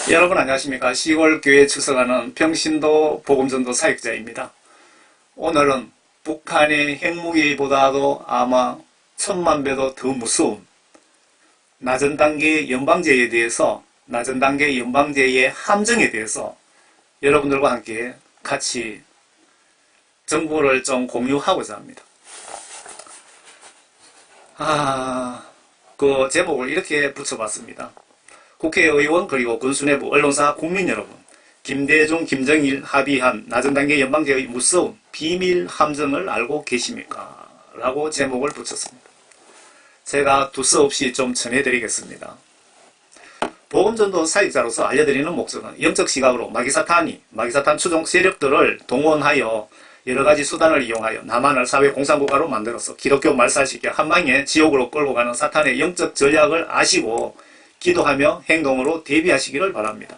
여러분 안녕하십니까. 시골교회 출석하는 평신도 복음전도 사역자입니다. 오늘은 북한의 핵무기보다도 아마 1000만 배도 더 무서운 낮은 단계 연방제에 대해서, 낮은 단계 연방제의 함정에 대해서 여러분들과 함께 같이 정보를 좀 공유하고자 합니다. 그 제목을 이렇게 붙여봤습니다. 국회의원 그리고 군수내부 언론사 국민 여러분, 김대중 김정일 합의한 낮은 단계 연방제의 무서운 비밀 함정을 알고 계십니까? 라고 제목을 붙였습니다. 제가 두서없이 좀 전해드리겠습니다. 복음전도 사역자로서 알려드리는 목적은 영적 시각으로 마귀사탄 추종 세력들을 동원하여 여러가지 수단을 이용하여 남한을 사회공산국가로 만들어서 기독교 말살시켜 한방에 지옥으로 끌고 가는 사탄의 영적 전략을 아시고 기도하며 행동으로 대비하시기를 바랍니다.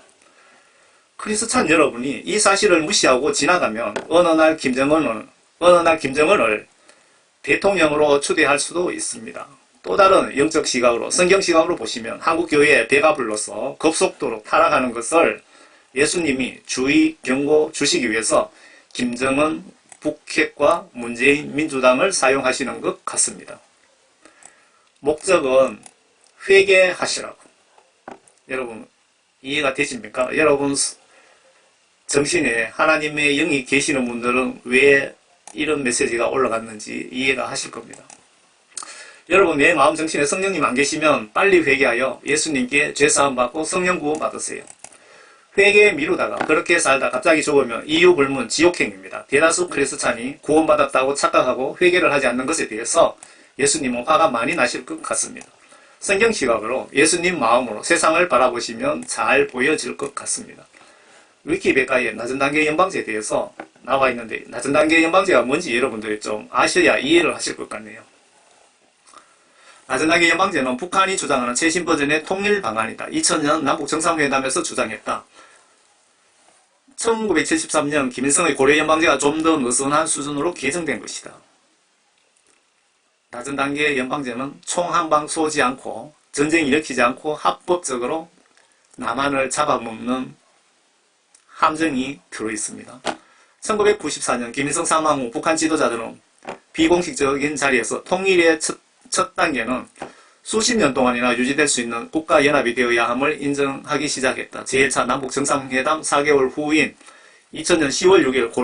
크리스찬 여러분이 이 사실을 무시하고 지나가면 어느 날 김정은을 대통령으로 추대할 수도 있습니다. 또 다른 영적 시각으로, 성경 시각으로 보시면 한국교회에 배가 불러서 급속도로 타락하는 것을 예수님이 주의 경고 주시기 위해서 김정은 북핵과 문재인 민주당을 사용하시는 것 같습니다. 목적은 회개하시라고. 여러분 이해가 되십니까? 여러분 정신에 하나님의 영이 계시는 분들은 왜 이런 메시지가 올라갔는지 이해가 하실 겁니다. 여러분 내 마음 정신에 성령님 안 계시면 빨리 회개하여 예수님께 죄사함 받고 성령 구원 받으세요. 회개 미루다가 그렇게 살다 갑자기 죽으면 이유 불문 지옥행입니다. 대다수 크리스찬이 구원받았다고 착각하고 회개를 하지 않는 것에 대해서 예수님은 화가 많이 나실 것 같습니다. 성경 시각으로 예수님 마음으로 세상을 바라보시면 잘 보여질 것 같습니다. 위키백과에 낮은 단계 연방제에 대해서 나와 있는데 낮은 단계 연방제가 뭔지 여러분들이 좀 아셔야 이해를 하실 것 같네요. 낮은 단계 연방제는 북한이 주장하는 최신 버전의 통일 방안이다. 2000년 남북정상회담에서 주장했다. 1973년 김일성의 고려연방제가 좀 더 느슨한 수준으로 개정된 것이다. 낮은 단계 연방제는 총 한 방 쏘지 않고 전쟁 일으키지 않고 합법적으로 남한을 잡아먹는 함정이 들어있습니다. 1994년 김일성 사망 후 북한 지도자들은 비공식적인 자리에서 통일의 첫 단계는 수십 년 동안이나 유지될 수 있는 국가연합이 되어야 함을 인정하기 시작했다. 제1차 남북정상회담 4개월 후인 2000년 10월 6일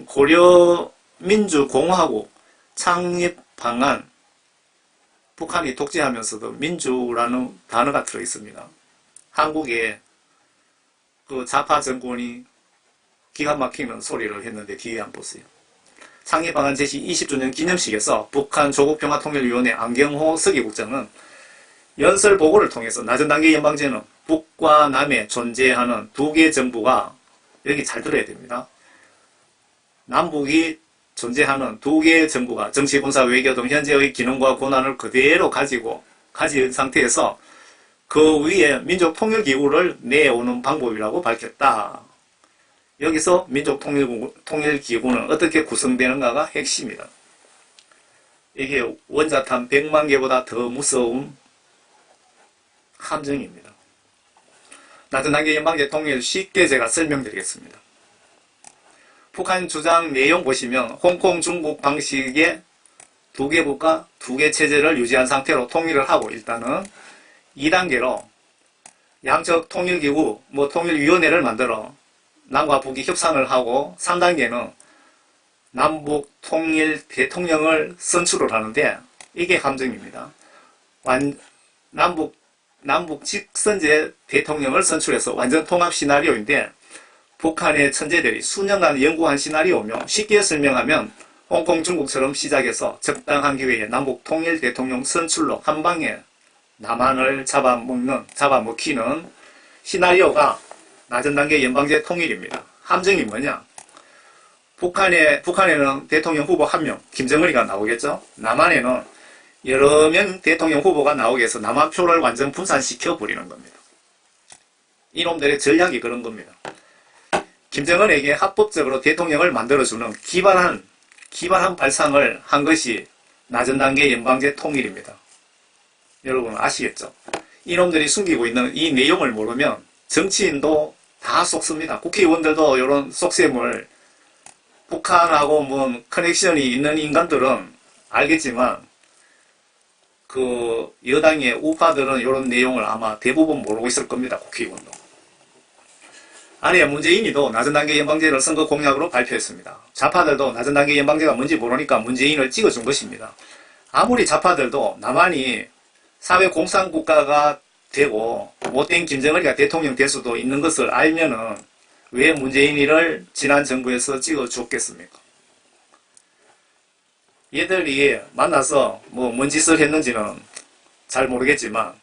고려민주공화국 창립 방안, 북한이 독재하면서도 민주라는 단어가 들어있습니다. 한국에 그 좌파 정권이 기가 막히는 소리를 했는데 뒤에 한번 보세요. 창립 방안 제시 20주년 기념식에서 북한 조국평화통일위원회 안경호 서기국장은 연설 보고를 통해서 낮은 단계 연방제는 북과 남에 존재하는 두 개 정부가, 여기 잘 들어야 됩니다. 남북이 존재하는 두 개의 정부가 정치, 군사, 외교 등 현재의 기능과 권한을 그대로 가진 상태에서 그 위에 민족통일기구를 내오는 방법이라고 밝혔다. 여기서 민족통일기구는 어떻게 구성되는가가 핵심이다. 이게 원자탄 100만 개보다 더 무서운 함정입니다. 낮은 단계 연방제 통일 쉽게 제가 설명드리겠습니다. 북한 주장 내용 보시면 홍콩, 중국 방식의 두 개 국가, 두 개 체제를 유지한 상태로 통일을 하고 일단은 2단계로 양적 통일기구, 통일위원회를 만들어 남과 북이 협상을 하고 3단계는 남북 통일 대통령을 선출을 하는데 이게 함정입니다. 남북 직선제 대통령을 선출해서 완전 통합 시나리오인데 북한의 천재들이 수년간 연구한 시나리오며 쉽게 설명하면 홍콩 중국처럼 시작해서 적당한 기회에 남북 통일 대통령 선출로 한방에 남한을 잡아먹히는 시나리오가 낮은 단계 연방제 통일입니다. 함정이 뭐냐? 북한에는 대통령 후보 1명, 김정은이가 나오겠죠? 남한에는 여러 명 대통령 후보가 나오게 해서 남한 표를 완전 분산시켜 버리는 겁니다. 이놈들의 전략이 그런 겁니다. 김정은에게 합법적으로 대통령을 만들어주는 기발한 발상을 한 것이 낮은 단계 연방제 통일입니다. 여러분 아시겠죠? 이놈들이 숨기고 있는 이 내용을 모르면 정치인도 다 속습니다. 국회의원들도 이런 속셈을 북한하고 뭐 커넥션이 있는 인간들은 알겠지만 그 여당의 우파들은 이런 내용을 아마 대부분 모르고 있을 겁니다. 국회의원도. 아니 문재인이도 낮은 단계 연방제를 선거 공약으로 발표했습니다. 좌파들도 낮은 단계 연방제가 뭔지 모르니까 문재인을 찍어준 것입니다. 아무리 좌파들도 남한이 사회공산국가가 되고 못된 김정은이가 대통령 될 수도 있는 것을 알면은 왜 문재인이를 지난 정부에서 찍어줬겠습니까? 얘들이 만나서 뭐 뭔 짓을 했는지는 잘 모르겠지만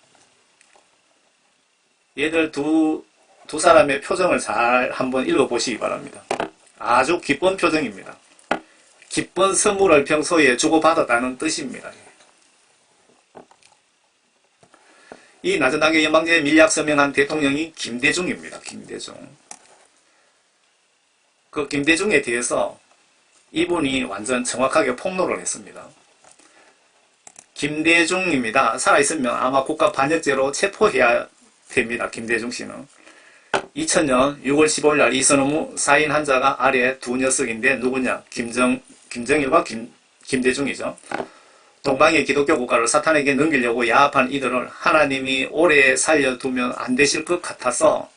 얘들 두 사람의 표정을 잘 한번 읽어보시기 바랍니다. 아주 기쁜 표정입니다. 기쁜 선물을 평소에 주고받았다는 뜻입니다. 이 낮은 단계 연방제 밀약 서명한 대통령이 김대중입니다. 김대중. 그 김대중에 대해서 이분이 완전 정확하게 폭로를 했습니다. 김대중입니다. 살아있으면 아마 국가반역죄로 체포해야 됩니다. 김대중 씨는. 2000년 6월 15일 날 이선우 사인 한자가 아래 두 녀석인데 누구냐? 김정일과 김대중이죠. 동방의 기독교 국가를 사탄에게 넘기려고 야합한 이들을 하나님이 오래 살려두면 안 되실 것 같아서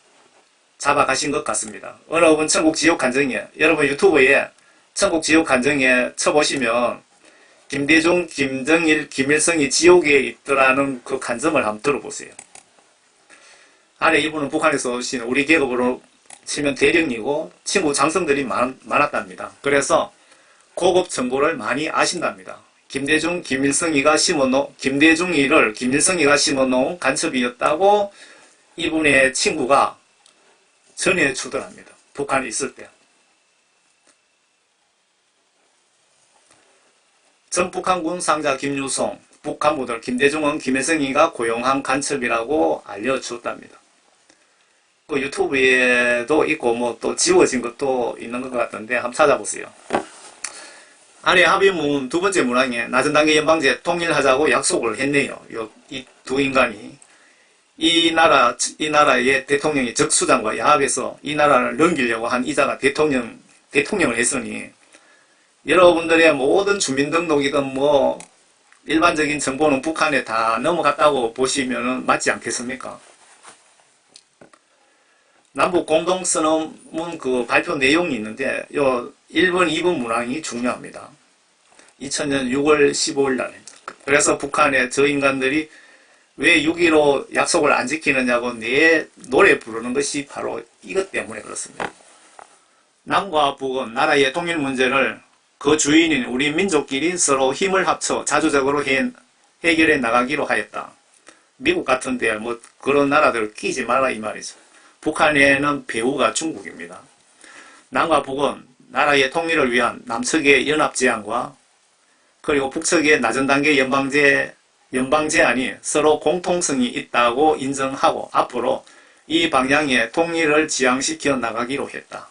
잡아가신 것 같습니다. 어느 분 천국 지옥 간증에 여러분 유튜브에 천국 지옥 간증에 쳐보시면 김대중, 김정일, 김일성이 지옥에 있더라는 그 간증을 한번 들어보세요. 아래 이분은 북한에서 오신 우리 계급으로 치면 대령이고 친구 장성들이 많았답니다. 그래서 고급 정보를 많이 아신답니다. 김대중, 김일성이가 김대중이를 김일성이가 심어놓은 간첩이었다고 이분의 친구가 전해주더랍니다. 북한에 있을 때. 전 북한군 상자 김유송, 북한부들 김대중은 김일성이가 고용한 간첩이라고 알려줬답니다. 그 유튜브에도 있고 뭐 또 지워진 것도 있는 것 같던데 한번 찾아보세요. 아래 합의문 두 번째 문항에 낮은 단계 연방제 통일하자고 약속을 했네요. 이 두 인간이 이 나라의 대통령이 적수장과 야합해서 이 나라를 넘기려고 한 이자가 대통령을 했으니 여러분들의 모든 주민등록이든 뭐 일반적인 정보는 북한에 다 넘어갔다고 보시면 맞지 않겠습니까? 남북 공동선언문 그 발표 내용이 있는데 요 1번, 2번 문항이 중요합니다. 2000년 6월 15일 날. 그래서 북한의 저 인간들이 왜 6.15 약속을 안 지키느냐고 노래 부르는 것이 바로 이것 때문에 그렇습니다. 남과 북은 나라의 통일 문제를 그 주인인 우리 민족끼리 서로 힘을 합쳐 자주적으로 해결해 나가기로 하였다. 미국 같은데 뭐 그런 나라들을 끼지 마라 이 말이죠. 북한에는 배후가 중국입니다. 남과 북은 나라의 통일을 위한 남측의 연합제안과 그리고 북측의 낮은 단계 연방제안이 서로 공통성이 있다고 인정하고 앞으로 이 방향의 통일을 지향시켜 나가기로 했다.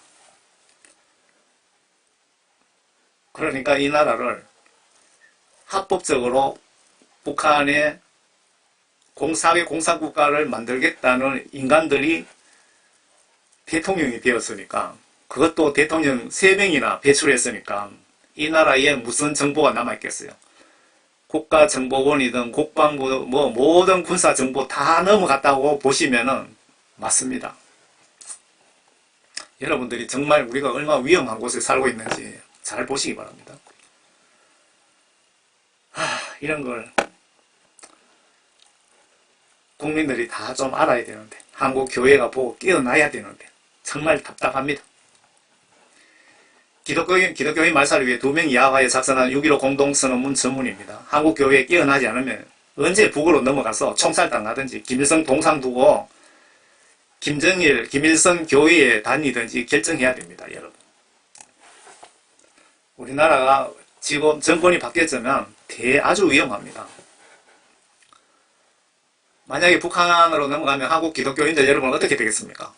그러니까 이 나라를 합법적으로 북한의 사회공산국가를 만들겠다는 인간들이 대통령이 되었으니까 그것도 대통령 3명이나 배출했으니까 이 나라에 무슨 정보가 남아있겠어요. 국가정보원이든 국방부 뭐 모든 군사정보 다 넘어갔다고 보시면은 맞습니다. 여러분들이 정말 우리가 얼마나 위험한 곳에 살고 있는지 잘 보시기 바랍니다. 이런 걸 국민들이 다 좀 알아야 되는데 한국 교회가 보고 깨어나야 되는데 정말 답답합니다. 기독교인 말살을 위해 2명이 야화에 작성한 6.15 공동선언문 전문입니다. 한국 교회에 깨어나지 않으면 언제 북으로 넘어가서 총살당하든지 김일성 동상 두고 김정일, 김일성 교회에 다니든지 결정해야 됩니다. 여러분. 우리나라가 지금 정권이 바뀌었으면 아주 위험합니다. 만약에 북한으로 넘어가면 한국 기독교인들 여러분 어떻게 되겠습니까?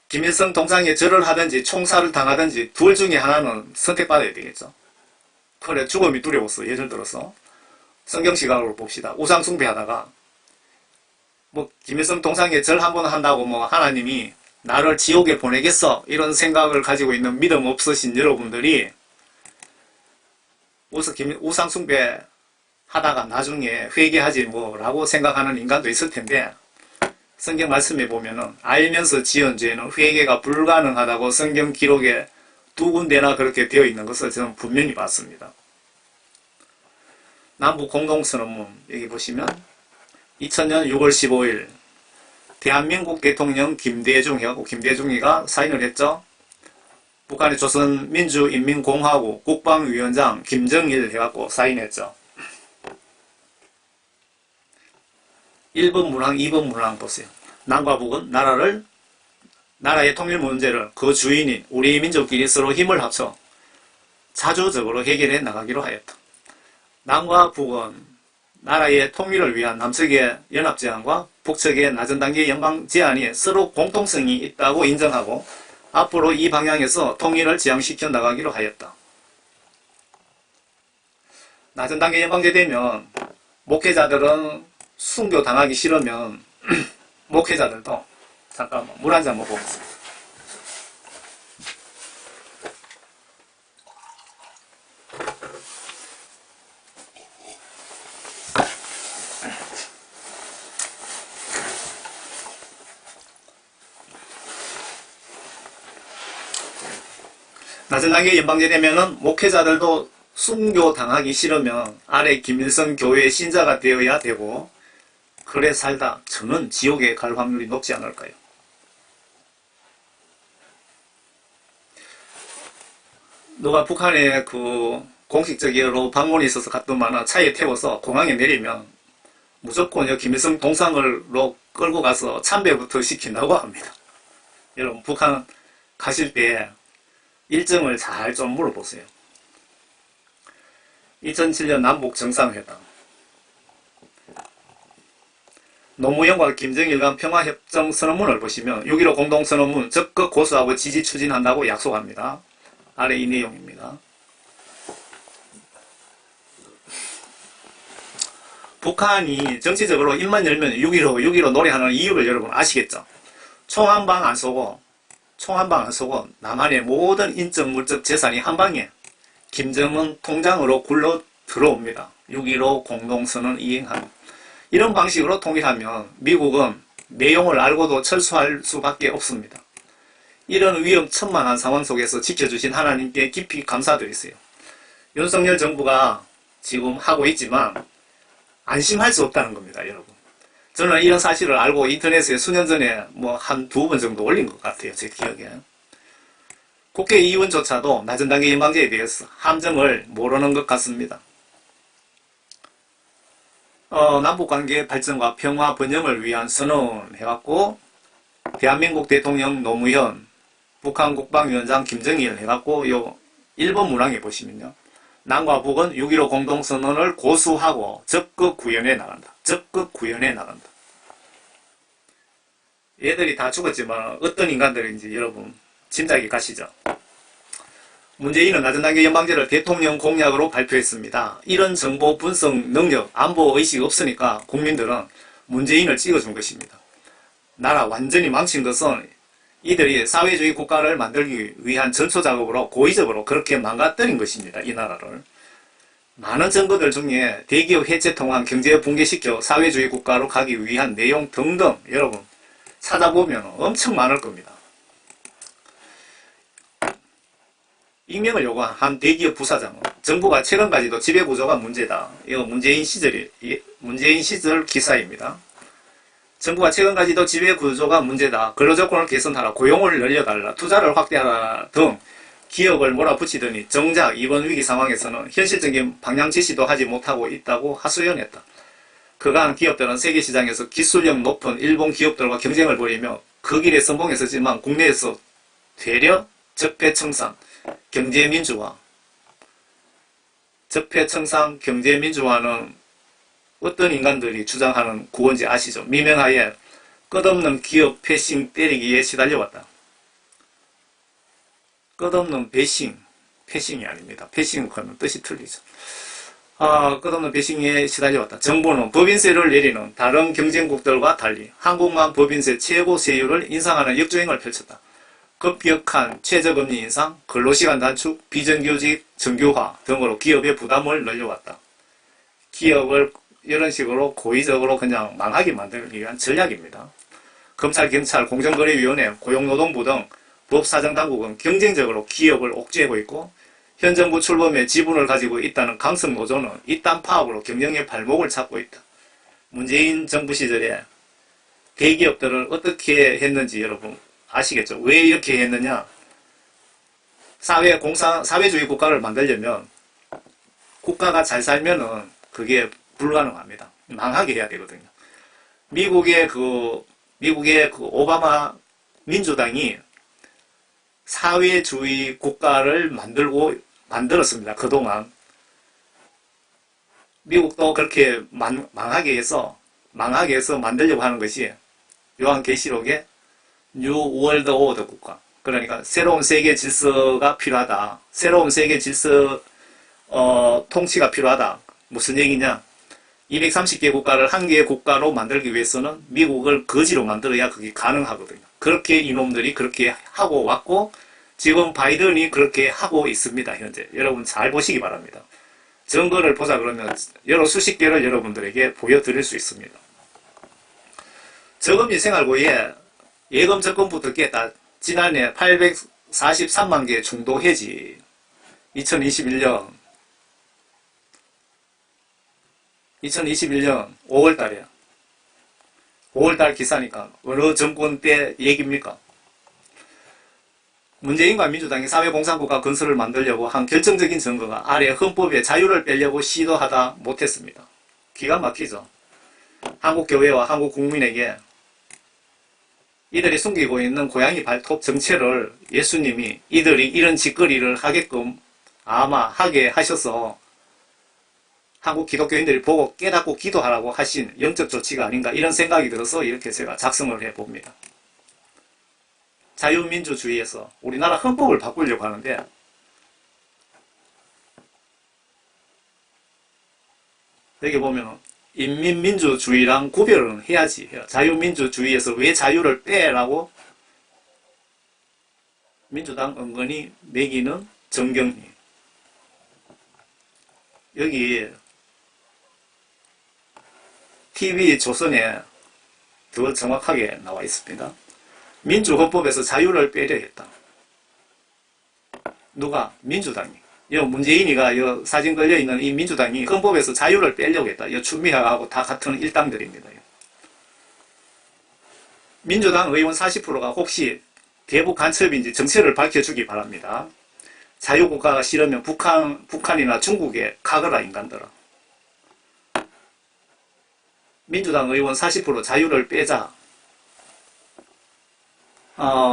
김일성 동상에 절을 하든지 총살을 당하든지 둘 중에 하나는 선택받아야 되겠죠. 그래 죽음이 두려웠어. 예를 들어서 성경 시각으로 봅시다. 우상 숭배하다가 뭐 김일성 동상에 절 한 번 한다고 뭐 하나님이 나를 지옥에 보내겠어 이런 생각을 가지고 있는 믿음 없으신 여러분들이 우상 숭배 하다가 나중에 회개하지 뭐라고 생각하는 인간도 있을 텐데, 성경 말씀에 보면은 알면서 지은 죄는 회개가 불가능하다고 성경 기록에 2군데나 그렇게 되어 있는 것을 저는 분명히 봤습니다. 남북 공동선언문 여기 보시면 2000년 6월 15일 대한민국 대통령 김대중이하고 김대중이가 사인을 했죠. 북한의 조선민주인민공화국 국방위원장 김정일 해갖고 사인했죠. 1번 문항, 2번 문항 보세요. 남과 북은 나라의 통일 문제를 그 주인인 우리 민족끼리 서로 힘을 합쳐 자주적으로 해결해 나가기로 하였다. 남과 북은 나라의 통일을 위한 남측의 연합제안과 북측의 낮은 단계 연방 제안이 서로 공통성이 있다고 인정하고 앞으로 이 방향에서 통일을 지향시켜 나가기로 하였다. 낮은 단계 연방제 되면 목회자들은 순교 당하기 싫으면 목회자들도 잠깐만 물 한 잔 먹어보겠습니다. 낮은 단계 연방제 되면은 목회자들도 순교 당하기 싫으면 아래 김일성 교회의 신자가 되어야 되고, 그래 살다 저는 지옥에 갈 확률이 높지 않을까요? 누가 북한에 그 공식적으로 방문이 있어서 갔더만은 차에 태워서 공항에 내리면 무조건 김일성 동상을로 끌고 가서 참배부터 시킨다고 합니다. 여러분 북한 가실 때 일정을 잘 좀 물어보세요. 2007년 남북 정상회담, 노무현과 김정일 간 평화협정 선언문을 보시면 6.15 공동선언문 적극 고수하고 지지 추진한다고 약속합니다. 아래 이 내용입니다. 북한이 정치적으로 입만 열면 6.15 노래하는 이유를 여러분 아시겠죠? 총 한 방 안 쏘고 남한의 모든 인적 물적 재산이 한 방에 김정은 통장으로 굴러 들어옵니다. 6.15 공동선언 이행합니다. 이런 방식으로 통일하면 미국은 내용을 알고도 철수할 수밖에 없습니다. 이런 위험천만한 상황 속에서 지켜주신 하나님께 깊이 감사드리세요. 윤석열 정부가 지금 하고 있지만 안심할 수 없다는 겁니다, 여러분. 저는 이런 사실을 알고 인터넷에 수년 전에 한 2번 정도 올린 것 같아요, 제 기억에. 국회의원조차도 낮은 단계 연방제에 대해서 함정을 모르는 것 같습니다. 남북관계 발전과 평화 번영을 위한 선언 해갖고 대한민국 대통령 노무현, 북한 국방위원장 김정일 해갖고 요 1번 문항에 보시면요. 남과 북은 6.15 공동선언을 고수하고 적극 구현해 나간다. 적극 구현해 나간다. 얘들이 다 죽었지만 어떤 인간들인지 여러분 짐작이 가시죠? 문재인은 낮은 단계 연방제를 대통령 공약으로 발표했습니다. 이런 정보 분석 능력, 안보 의식이 없으니까 국민들은 문재인을 찍어준 것입니다. 나라 완전히 망친 것은 이들이 사회주의 국가를 만들기 위한 전초 작업으로 고의적으로 그렇게 망가뜨린 것입니다. 이 나라를. 많은 정거들 중에 대기업 해체 통한 경제 붕괴시켜 사회주의 국가로 가기 위한 내용 등등 여러분 찾아보면 엄청 많을 겁니다. 익명을 요구한 한 대기업 부사장은 정부가 최근까지도 지배구조가 문제다. 이거 문재인 시절 기사입니다. 정부가 최근까지도 지배구조가 문제다. 근로조건을 개선하라. 고용을 늘려달라. 투자를 확대하라 등 기업을 몰아붙이더니 정작 이번 위기 상황에서는 현실적인 방향 지시도 하지 못하고 있다고 하소연했다. 그간 기업들은 세계시장에서 기술력 높은 일본 기업들과 경쟁을 벌이며 그 길에 성공했었지만 국내에서 되려 적폐청산, 경제민주화. 적폐청산, 경제민주화는 어떤 인간들이 주장하는 구호인지 아시죠? 미명하에 끝없는 기업 패싱 때리기에 시달려왔다. 끝없는 패싱이 아닙니다. 패싱은 뜻이 틀리죠. 끝없는 배신에 시달려왔다. 정부는 법인세를 내리는 다른 경쟁국들과 달리 한국만 법인세 최고 세율을 인상하는 역주행을 펼쳤다. 급격한 최저금리 인상, 근로시간 단축, 비정규직 정규화 등으로 기업의 부담을 늘려왔다. 기업을 이런 식으로 고의적으로 그냥 망하게 만들기 위한 전략입니다. 검찰, 경찰, 공정거래위원회, 고용노동부 등 법사정당국은 경쟁적으로 기업을 옥죄고 있고 현 정부 출범에 지분을 가지고 있다는 강성 노조는 이딴 파업으로 경영의 발목을 잡고 있다. 문재인 정부 시절에 대기업들을 어떻게 했는지 여러분 아시겠죠? 왜 이렇게 했느냐? 사회주의 국가를 만들려면 국가가 잘 살면은 그게 불가능합니다. 망하게 해야 되거든요. 미국의 그 오바마 민주당이 사회주의 국가를 만들었습니다. 그동안. 미국도 그렇게 망하게 해서 만들려고 하는 것이 요한계시록의 뉴 월드 오더 국가. 그러니까 새로운 세계 질서가 필요하다. 새로운 세계 질서 통치가 필요하다. 무슨 얘기냐? 230개 국가를 한 개의 국가로 만들기 위해서는 미국을 거지로 만들어야 그게 가능하거든요. 그렇게 이놈들이 그렇게 하고 왔고 지금 바이든이 그렇게 하고 있습니다. 현재. 여러분 잘 보시기 바랍니다. 증거를 보자 그러면 수십 개를 여러분들에게 보여드릴 수 있습니다. 저금리 생활고에 예금 적금부터 깼다. 지난해 843만 개 중도 해지. 2021년 5월달에 5월달 기사니까 어느 정권 때 얘기입니까? 문재인과 민주당이 사회공산국가 건설을 만들려고 한 결정적인 증거가 아래 헌법에 자유를 빼려고 시도하다 못했습니다. 기가 막히죠. 한국 교회와 한국 국민에게 이들이 숨기고 있는 고양이 발톱 정체를 예수님이 이들이 이런 짓거리를 하게끔 아마 하게 하셔서 한국 기독교인들이 보고 깨닫고 기도하라고 하신 영적 조치가 아닌가 이런 생각이 들어서 이렇게 제가 작성을 해봅니다. 자유민주주의에서 우리나라 헌법을 바꾸려고 하는데 여기 보면 인민민주주의랑 구별은 해야지. 자유민주주의에서 왜 자유를 빼라고 민주당 은근히 매기는 정경희. 여기 TV조선에 더 정확하게 나와 있습니다. 민주헌법에서 자유를 빼려 했다. 누가? 민주당이. 문재인이가 사진 걸려있는 이 민주당이 헌법에서 자유를 빼려고 했다. 추미애하고 다 같은 일당들입니다. 민주당 의원 40%가 혹시 대북 간첩인지 정체를 밝혀주기 바랍니다. 자유국가가 싫으면 북한이나 중국에 가거라 인간들아. 민주당 의원 40% 자유를 빼자.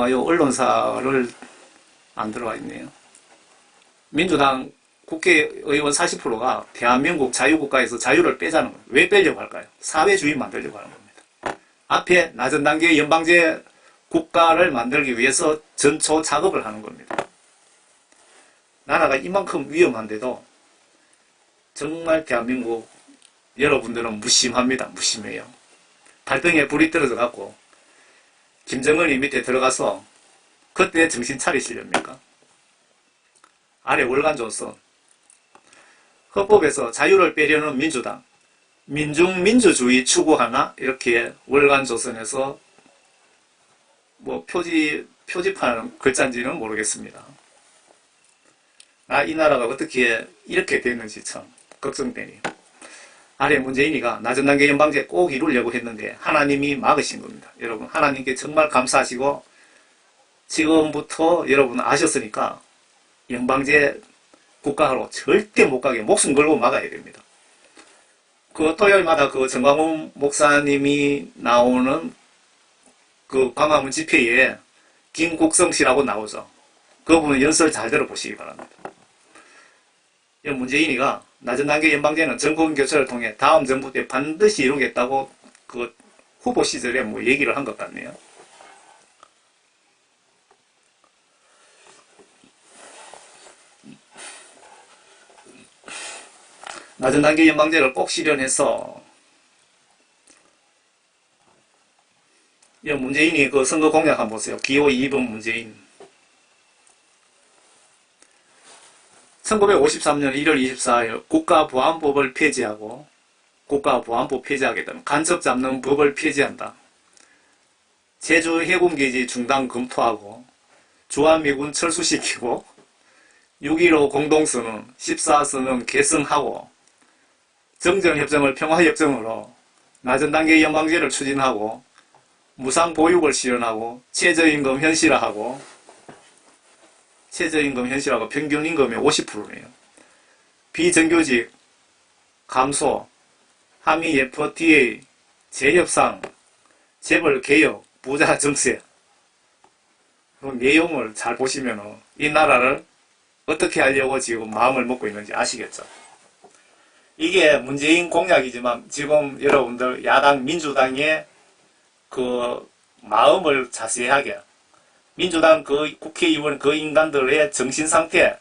요 언론사를 안 들어와 있네요. 민주당 국회의원 40%가 대한민국 자유국가에서 자유를 빼자는 거예요. 왜 빼려고 할까요? 사회주의 만들려고 하는 겁니다. 앞에 낮은 단계 연방제 국가를 만들기 위해서 전초 작업을 하는 겁니다. 나라가 이만큼 위험한데도 정말 대한민국 여러분들은 무심합니다. 무심해요. 발등에 불이 떨어져 갖고 김정은이 밑에 들어가서 그때 정신 차리시렵니까? 아래 월간조선 헌법에서 자유를 빼려는 민주당 민중민주주의 추구하나 이렇게 월간조선에서 표지판 글자인지는 모르겠습니다. 이 나라가 어떻게 이렇게 됐는지 참 걱정되니. 아래 문재인이가 낮은 단계 연방제 꼭 이루려고 했는데 하나님이 막으신 겁니다. 여러분 하나님께 정말 감사하시고 지금부터 여러분 아셨으니까 연방제 국가로 절대 못 가게 목숨 걸고 막아야 됩니다. 토요일마다 정광훈 목사님이 나오는 광화문 집회에 김국성 씨라고 나오죠. 그분은 연설 잘 들어보시기 바랍니다. 문재인이가 낮은 단계 연방제는 정권 교체를 통해 다음 정부 때 반드시 이루겠다고 후보 시절에 얘기를 한 것 같네요. 낮은 단계 연방제를 꼭 실현해서 문재인이 그 선거 공약 한번 보세요. 기호 2번 문재인. 1953년 1월 24일 국가보안법을 폐지하고 국가보안법 폐지하겠다면 간첩 잡는 법을 폐지한다. 제주 해군기지 중단 검토하고 주한미군 철수시키고 6.15 공동선언 14선언 개성하고 정전협정을 평화협정으로 낮은 단계 연방제를 추진하고 무상보육을 실현하고 최저임금 현실화하고 평균임금의 50%네요. 비정규직 감소, 한미 FTA, 재협상, 재벌개혁, 부자 정세. 그 내용을 잘 보시면 이 나라를 어떻게 하려고 지금 마음을 먹고 있는지 아시겠죠? 이게 문재인 공약이지만 지금 여러분들 야당 민주당의 그 마음을 자세하게 민주당 그 국회의원 그 인간들의 정신상태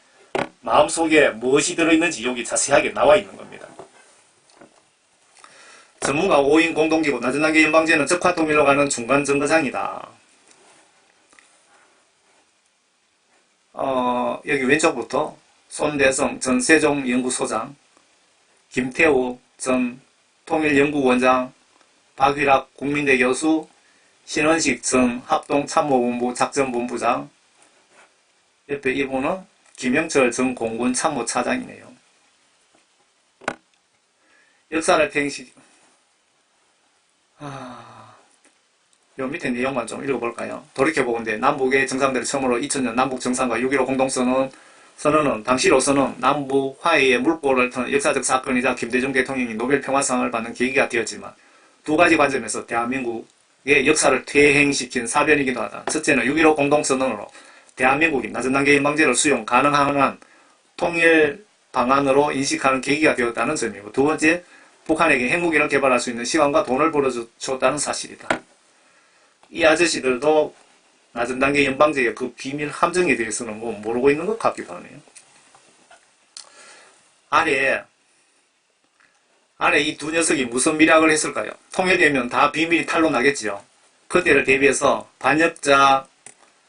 마음속에 무엇이 들어있는지 여기 자세하게 나와 있는 겁니다. 전문가 5인 공동기구 낮은 단계 연방제는 적화통일로 가는 중간 정거장이다. 여기 왼쪽부터 손대성 전 세종연구소장, 김태우 전 통일연구원장, 박휘락 국민대 교수, 신원식 전 합동참모본부 작전본부장, 옆에 이분은 김영철 전 공군 참모차장이네요. 역사를 요 밑에 내용만 좀 읽어볼까요? 돌이켜보건대 남북의 정상들이 처음으로 2000년 남북 정상과 6.15 공동선언은 당시로서는 남북 화해의 물꼬를 튼 역사적 사건이자 김대중 대통령이 노벨 평화상을 받는 계기가 되었지만 두 가지 관점에서 대한민국의 역사를 퇴행시킨 사변이기도 하다. 첫째는 6.15 공동선언으로 대한민국이 낮은 단계 연방제를 수용 가능한 한 통일 방안으로 인식하는 계기가 되었다는 점이고, 두 번째, 북한에게 핵무기를 개발할 수 있는 시간과 돈을 벌어줬다는 사실이다. 이 아저씨들도 낮은 단계 연방제의 그 비밀 함정에 대해서는 뭐 모르고 있는 것 같기도 하네요. 아래 이 두 녀석이 무슨 미락을 했을까요? 통일되면 다 비밀이 탄로나겠지요. 그때를 대비해서 반역자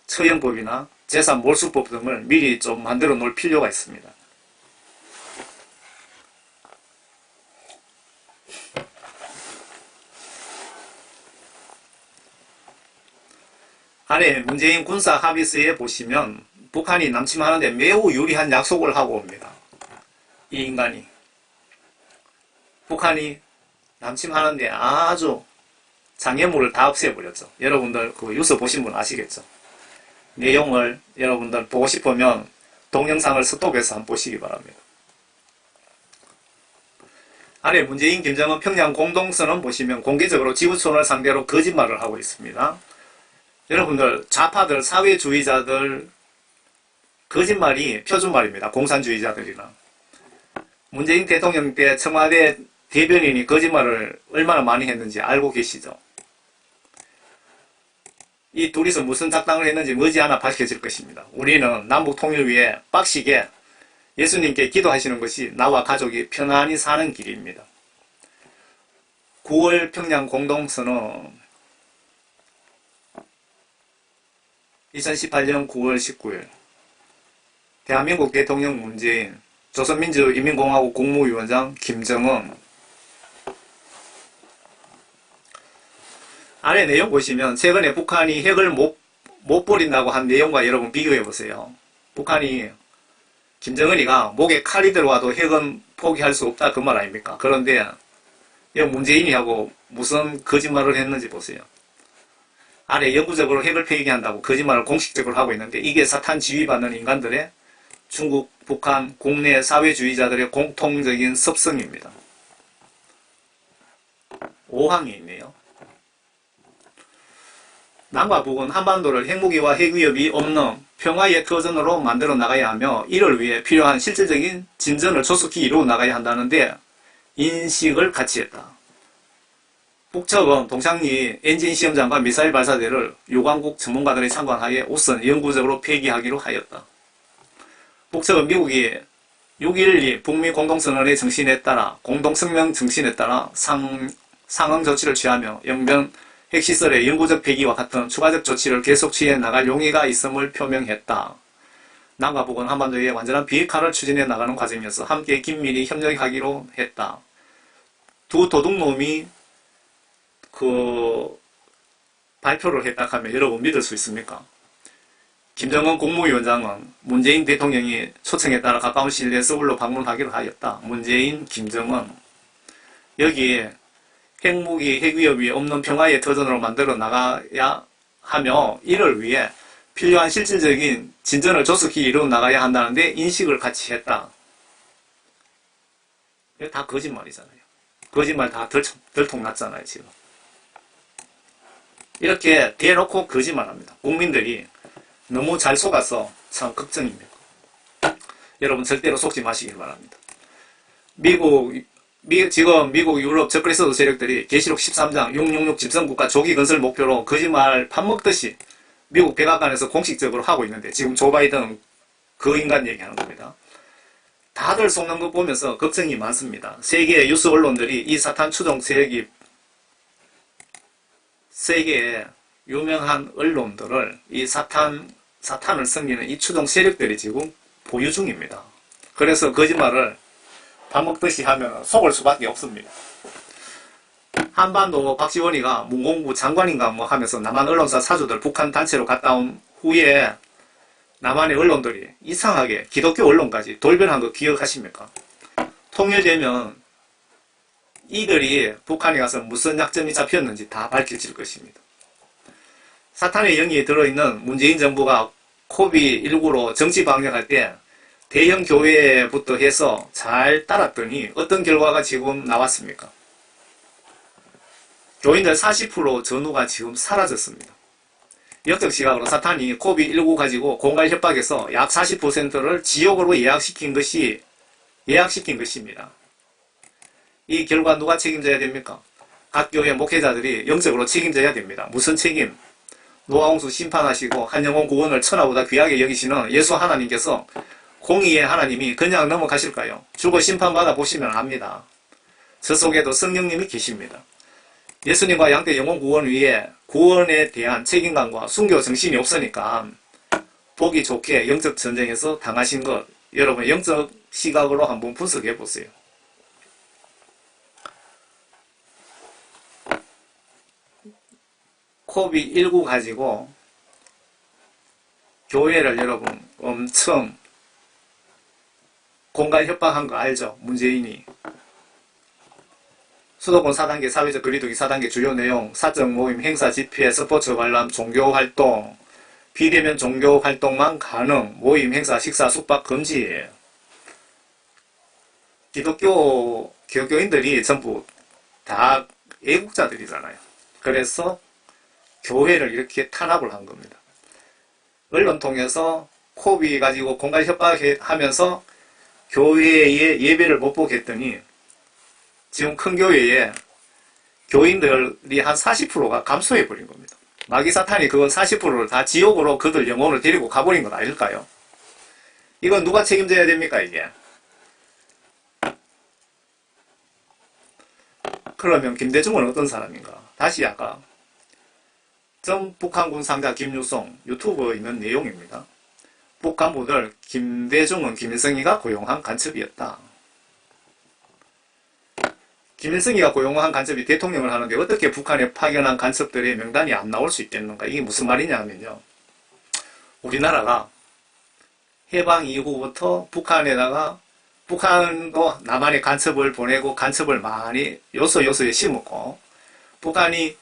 처형법이나 재산 몰수법 등을 미리 좀 만들어 놓을 필요가 있습니다. 아래 문재인 군사 합의서에 보시면 북한이 남침하는데 매우 유리한 약속을 하고 옵니다. 이 인간이. 북한이 남침하는데 아주 장애물을 다 없애버렸죠. 여러분들 그 뉴스 보신 분 아시겠죠? 내용을 여러분들 보고 싶으면 동영상을 스톱해서 한번 보시기 바랍니다. 아래 문재인, 김정은 평양 공동선언 보시면 공개적으로 지구촌을 상대로 거짓말을 하고 있습니다. 여러분들 좌파들, 사회주의자들 거짓말이 표준말입니다. 공산주의자들이나. 문재인 대통령 때 청와대 대변인이 거짓말을 얼마나 많이 했는지 알고 계시죠? 이 둘이서 무슨 작당을 했는지 머지않아 밝혀질 것입니다. 우리는 남북 통일 위해 빡시게 예수님께 기도하시는 것이 나와 가족이 편안히 사는 길입니다. 9월 평양 공동선언 2018년 9월 19일 대한민국 대통령 문재인, 조선민주인민공화국 국무위원장 김정은. 아래 내용 보시면 최근에 북한이 핵을 못 버린다고 한 내용과 여러분 비교해 보세요. 북한이 김정은이가 목에 칼이 들어와도 핵은 포기할 수 없다 그 말 아닙니까? 그런데 문재인이 하고 무슨 거짓말을 했는지 보세요. 아래 영구적으로 핵을 폐기한다고 거짓말을 공식적으로 하고 있는데 이게 사탄 지휘받는 인간들의 중국, 북한, 국내 사회주의자들의 공통적인 습성입니다. 5항이 있네요. 남과 북은 한반도를 핵무기와 핵위협이 없는 평화의 터전으로 만들어 나가야 하며 이를 위해 필요한 실질적인 진전을 조속히 이루어 나가야 한다는데 인식을 같이 했다. 북측은 동창리 엔진 시험장과 미사일 발사대를 유관국 전문가들의 참관하에 우선 영구적으로 폐기하기로 하였다. 북측은 미국이 6.12 북미 공동선언의 정신에 따라 공동성명 정신에 따라 상응 조치를 취하며 영변 핵시설의 영구적 폐기와 같은 추가적 조치를 계속 취해 나갈 용의가 있음을 표명했다. 남과 북은 한반도의 완전한 비핵화를 추진해 나가는 과정에서 함께 긴밀히 협력하기로 했다. 두 도둑놈이 발표를 했다 하면 여러분 믿을 수 있습니까? 김정은 국무위원장은 문재인 대통령이 초청에 따라 가까운 시일 내에 서울로 방문하기로 하였다. 문재인, 김정은 여기에 핵무기, 핵위협이 없는 평화의 터전으로 만들어 나가야 하며 이를 위해 필요한 실질적인 진전을 조속히 이루어 나가야 한다는데 인식을 같이 했다. 이거 다 거짓말이잖아요. 거짓말 다 들통났잖아요, 지금. 이렇게 대놓고 거짓말합니다. 국민들이 너무 잘 속아서 참 걱정입니다. 여러분 절대로 속지 마시길 바랍니다. 지금 미국, 유럽, 저그리스도 세력들이 계시록 13장 666 집성국가 조기 건설 목표로 거짓말 밥 먹듯이 미국 백악관에서 공식적으로 하고 있는데 지금 조 바이든은 그 인간 얘기하는 겁니다. 다들 속는 거 보면서 걱정이 많습니다. 세계의 뉴스 언론들이 이 사탄 추종 세력이 세계의 유명한 언론들을 이 사탄을 섬기는 이 추종 세력들이 지금 보유 중입니다. 그래서 거짓말을 밥 먹듯이 하면 속을 수밖에 없습니다. 한반도 박지원이가 문공부 장관인가 뭐 하면서 남한 언론사 사주들 북한 단체로 갔다 온 후에 남한의 언론들이 이상하게 기독교 언론까지 돌변한 거 기억하십니까? 통일되면 이들이 북한에 가서 무슨 약점이 잡혔는지 다 밝혀질 것입니다. 사탄의 영이 들어있는 문재인 정부가 코비19로 정치 방역할 때 대형 교회부터 해서 잘 따랐더니 어떤 결과가 지금 나왔습니까? 교인들 40% 전후가 지금 사라졌습니다. 역적 시각으로 사탄이 코비19 가지고 공갈 협박에서 약 40%를 지옥으로 예약시킨 것입니다. 이 결과 누가 책임져야 됩니까? 각 교회 목회자들이 영적으로 책임져야 됩니다. 무슨 책임? 노아홍수 심판하시고 한영원 구원을 천하보다 귀하게 여기시는 예수 하나님께서 공의의 하나님이 그냥 넘어가실까요? 죽어 심판받아 보시면 압니다. 저 속에도 성령님이 계십니다. 예수님과 양떼 영혼 구원 위에 구원에 대한 책임감과 순교 정신이 없으니까 보기 좋게 영적 전쟁에서 당하신 것, 여러분 영적 시각으로 한번 분석해 보세요. 코비19 가지고 교회를 여러분 엄청 공갈 협박한 거 알죠? 문재인이. 수도권 4단계 사회적 거리두기 4단계 주요 내용, 사적 모임, 행사, 집회, 스포츠 관람, 종교활동, 비대면 종교활동만 가능, 모임, 행사, 식사, 숙박 금지예요. 기독교인들이 전부 다 애국자들이잖아요. 그래서 교회를 이렇게 탄압을 한 겁니다. 언론 통해서 코비 가지고 공갈 협박하면서 교회에 예배를 못 보게 했더니 지금 큰 교회에 교인들이 한 40%가 감소해버린 겁니다. 마귀사탄이 그건 40%를 다 지옥으로 그들 영혼을 데리고 가버린 건 아닐까요? 이건 누가 책임져야 됩니까, 이게? 그러면 김대중은 어떤 사람인가? 다시 아까 전 북한군 상자 김유성 유튜브에 있는 내용입니다. 북한부들 김대중은 김일성이가 고용한 간첩이었다. 김일성이가 고용한 간첩이 대통령을 하는데 어떻게 북한에 파견한 간첩들의 명단이 안 나올 수 있겠는가? 이게 무슨 말이냐 하면요. 우리나라가 해방 이후부터 북한도 남한에 간첩을 보내고 간첩을 많이 요소요소에 심었고 북한이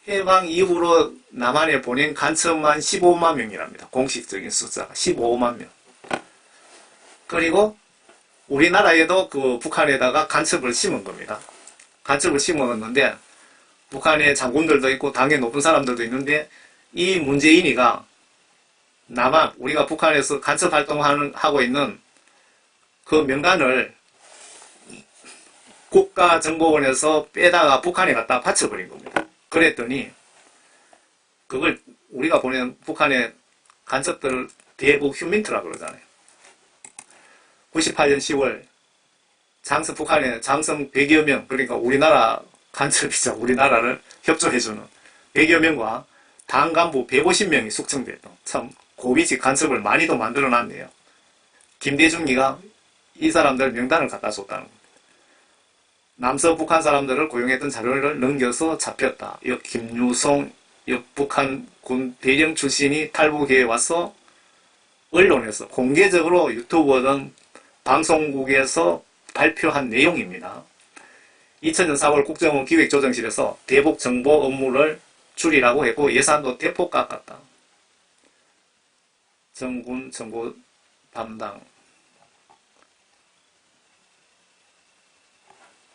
해방 이후로 남한에 보낸 간첩만 15만 명이랍니다. 공식적인 숫자가 15만 명. 그리고 우리나라에도 그 북한에다가 간첩을 심은 겁니다. 간첩을 심었는데 북한에 장군들도 있고 당에 높은 사람들도 있는데 이 문재인이가 남한 우리가 북한에서 간첩 활동하고 있는 그 명단을 국가정보원에서 빼다가 북한에 갖다 바쳐버린 겁니다. 그랬더니 그걸 우리가 보낸 북한의 간첩들을 대북 휴민트라고 그러잖아요. 98년 10월 북한에 장성 100여 명, 그러니까 우리나라 간첩이죠. 우리나라를 협조해주는 100여 명과 당 간부 150명이 숙청됐다. 참 고위직 간첩을 많이도 만들어놨네요. 김대중이가 이 사람들 명단을 갖다 줬다는 겁니다. 남서 북한 사람들을 고용했던 자료를 넘겨서 잡혔다. 김유송 북한군 대령 출신이 탈북해 와서 언론에서 공개적으로 유튜브 등 방송국에서 발표한 내용입니다. 2000년 4월 국정원 기획조정실에서 대북 정보 업무를 줄이라고 했고 예산도 대폭 깎았다. 정군 정보 담당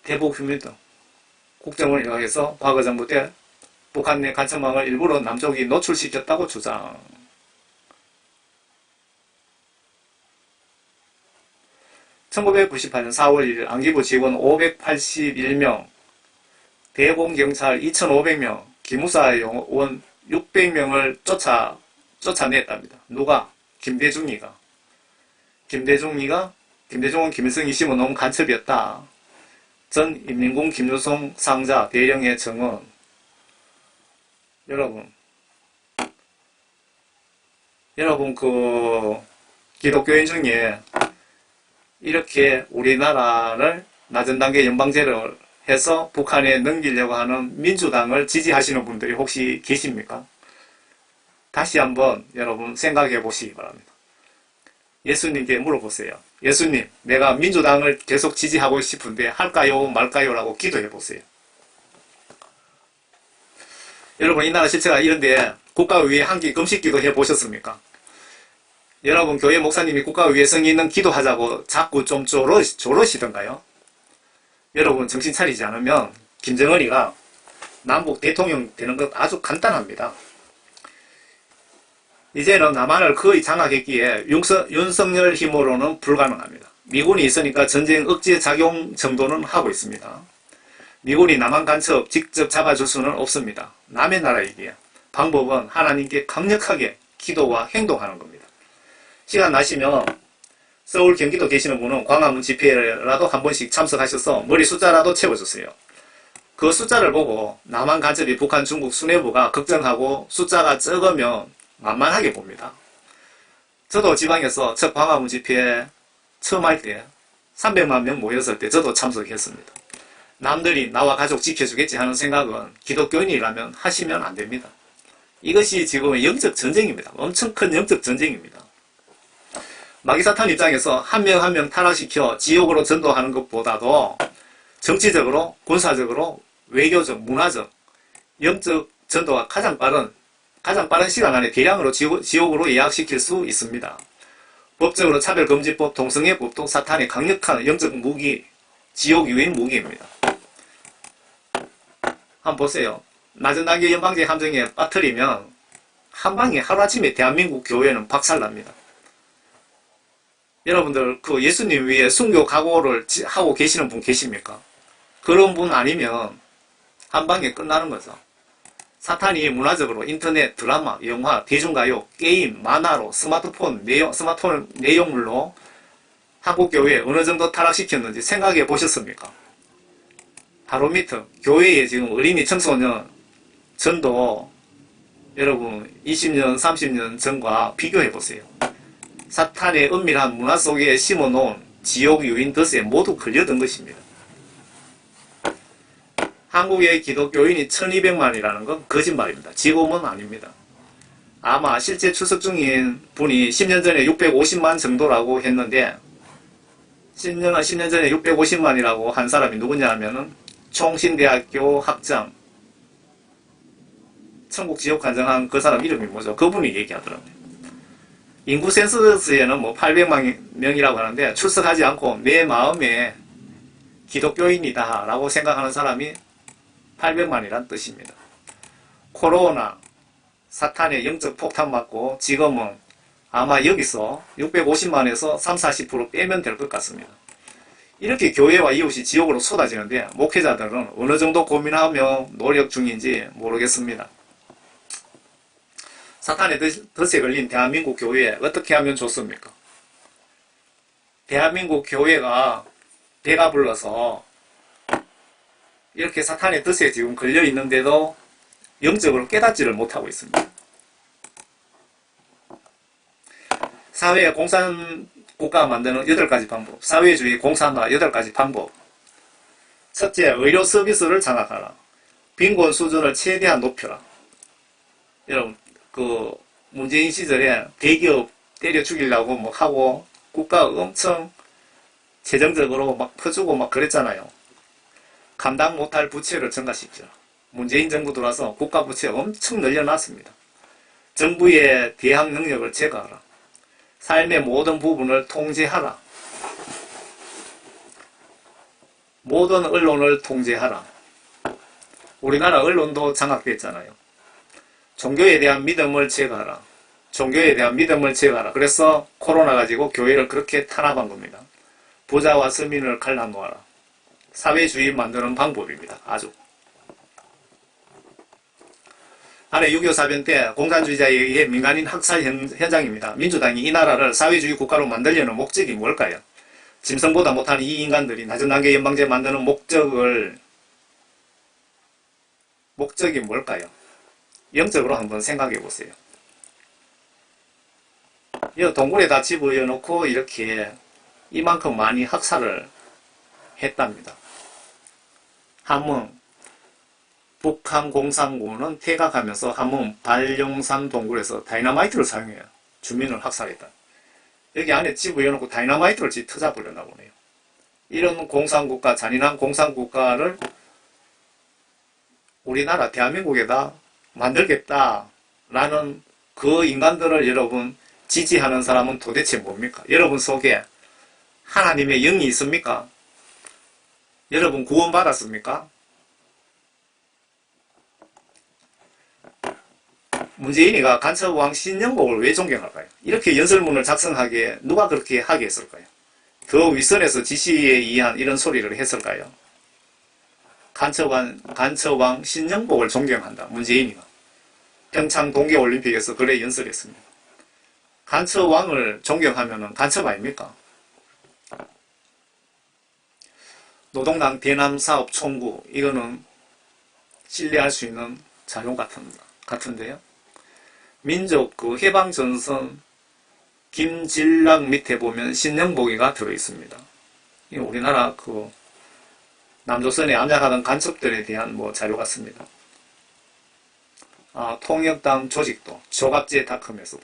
대북 휴민 등 국정원을 이용해서 과거 정부 때 북한 내 간첩망을 일부러 남쪽이 노출시켰다고 주장. 1998년 4월 1일 안기부 직원 581명, 대공경찰 2,500명, 기무사 요원 600명을 쫓아냈답니다. 누가? 김대중이가. 김대중은 김일성이 심어놓은 간첩이었다. 전 인민군 김유송 상자 대령의 정언. 여러분 그 기독교인 중에 이렇게 우리나라를 낮은 단계 연방제를 해서 북한에 넘기려고 하는 민주당을 지지하시는 분들이 혹시 계십니까? 다시 한번 여러분 생각해 보시기 바랍니다. 예수님께 물어보세요. 예수님, 내가 민주당을 계속 지지하고 싶은데 할까요 말까요? 라고 기도해 보세요. 여러분 이 나라 실체가 이런데 국가의회 한기 금식기도 해보셨습니까? 여러분 교회 목사님이 국가의회 성의 있는 기도하자고 자꾸 좀 조르시던가요? 여러분 정신 차리지 않으면 김정은이가 남북 대통령 되는 것 아주 간단합니다. 이제는 남한을 거의 장악했기에 윤석열 힘으로는 불가능합니다. 미군이 있으니까 전쟁 억제 작용 정도는 하고 있습니다. 미군이 남한 간첩 직접 잡아줄 수는 없습니다. 남의 나라이기에 방법은 하나님께 강력하게 기도와 행동하는 겁니다. 시간 나시면 서울 경기도 계시는 분은 광화문 집회라도 한 번씩 참석하셔서 머리 숫자라도 채워주세요. 그 숫자를 보고 남한 간첩이 북한 중국 수뇌부가 걱정하고 숫자가 적으면 만만하게 봅니다. 저도 지방에서 첫 광화문 집회에 처음 할 때 300만 명 모였을 때 저도 참석했습니다. 남들이 나와 가족 지켜주겠지 하는 생각은 기독교인이라면 하시면 안 됩니다. 이것이 지금 영적 전쟁입니다. 엄청 큰 영적 전쟁입니다. 마귀사탄 입장에서 한 명 한 명 타락시켜 지옥으로 전도하는 것보다도 정치적으로, 군사적으로, 외교적, 문화적, 영적 전도가 가장 빠른 시간 안에 대량으로 지옥으로 예약시킬 수 있습니다. 법적으로 차별금지법, 동성애법도 사탄의 강력한 영적 무기, 지옥 유인 무기입니다. 한번 보세요. 낮은 단계 연방제 함정에 빠뜨리면 한방에 하루아침에 대한민국 교회는 박살납니다. 여러분들 그 예수님 위에 순교 각오를 하고 계시는 분 계십니까? 그런 분 아니면 한방에 끝나는 거죠. 사탄이 문화적으로 인터넷, 드라마, 영화, 대중가요, 게임, 만화로 스마트폰 내용물로 한국교회 어느 정도 타락시켰는지 생각해 보셨습니까? 바로미터, 교회에 지금 어린이 청소년 전도 여러분 20년, 30년 전과 비교해 보세요. 사탄의 은밀한 문화 속에 심어놓은 지옥 유인 덫에 모두 걸려든 것입니다. 한국의 기독교인이 1200만이라는 건 거짓말입니다. 지금은 아닙니다. 아마 실제 출석 중인 분이 10년 전에 650만 정도라고 했는데 10년 전에 650만이라고 한 사람이 누구냐 하면은 총신대학교 학장 천국 지옥 간증한 그 사람 이름이 뭐죠? 그분이 얘기하더라고요. 인구 센서스에는 뭐 800만 명이라고 하는데 출석하지 않고 내 마음에 기독교인이다 라고 생각하는 사람이 800만이란 뜻입니다. 코로나 사탄의 영적 폭탄 맞고 지금은 아마 여기서 650만에서 30-40% 빼면 될 것 같습니다. 이렇게 교회와 이웃이 지옥으로 쏟아지는데 목회자들은 어느 정도 고민하며 노력 중인지 모르겠습니다. 사탄의 덫에 걸린 대한민국 교회에 어떻게 하면 좋습니까? 대한민국 교회가 배가 불러서 이렇게 사탄의 뜻에 지금 걸려 있는데도 영적으로 깨닫지를 못하고 있습니다. 사회 공산국가 만드는 8가지 방법, 사회주의 공산화 8가지 방법. 첫째, 의료 서비스를 장악하라. 빈곤 수준을 최대한 높여라. 여러분, 문재인 시절에 대기업 때려 죽이려고 뭐 하고 국가 엄청 재정적으로 막 퍼주고 막 그랬잖아요. 감당 못할 부채를 증가시키라. 문재인 정부 들어와서 국가 부채 엄청 늘려놨습니다. 정부의 대항 능력을 제거하라. 삶의 모든 부분을 통제하라. 모든 언론을 통제하라. 우리나라 언론도 장악됐잖아요. 종교에 대한 믿음을 제거하라. 종교에 대한 믿음을 제거하라. 그래서 코로나 가지고 교회를 그렇게 탄압한 겁니다. 부자와 서민을 갈라놓아라. 사회주의 만드는 방법입니다. 아주. 안에 6.25 사변 때 공산주의자에 의해 민간인 학살 현장입니다. 민주당이 이 나라를 사회주의 국가로 만들려는 목적이 뭘까요? 짐승보다 못한 이 인간들이 낮은 단계 연방제 만드는 목적이 뭘까요? 영적으로 한번 생각해 보세요. 이 동굴에다 집어넣고 이렇게 이만큼 많이 학살을 했답니다. 함흥 북한 공산군은 퇴각하면서 함흥 발룡산 동굴에서 다이너마이트를 사용해요. 주민을 학살했다. 여기 안에 집어넣고 다이너마이트를 터져버렸나 보네요. 이런 공산국가, 잔인한 공산국가를 우리나라 대한민국에다 만들겠다라는 그 인간들을 여러분 지지하는 사람은 도대체 뭡니까? 여러분 속에 하나님의 영이 있습니까? 여러분 구원받았습니까? 문재인이가 간첩왕 신영복을 왜 존경할까요? 이렇게 연설문을 작성하게 누가 그렇게 하게 했을까요? 그 윗선에서 지시에 의한 이런 소리를 했을까요? 간첩왕 신영복을 존경한다. 문재인이가 평창 동계올림픽에서 그래 연설했습니다. 간첩왕을 존경하면 간첩 아닙니까? 노동당 대남사업 총구, 이거는 신뢰할 수 있는 자료 같은데요. 민족 해방전선 김진락 밑에 보면 신영복이가 들어있습니다. 우리나라 남조선에 암약하던 간첩들에 대한 자료 같습니다. 통역당 조직도 조갑제닷컴에서도.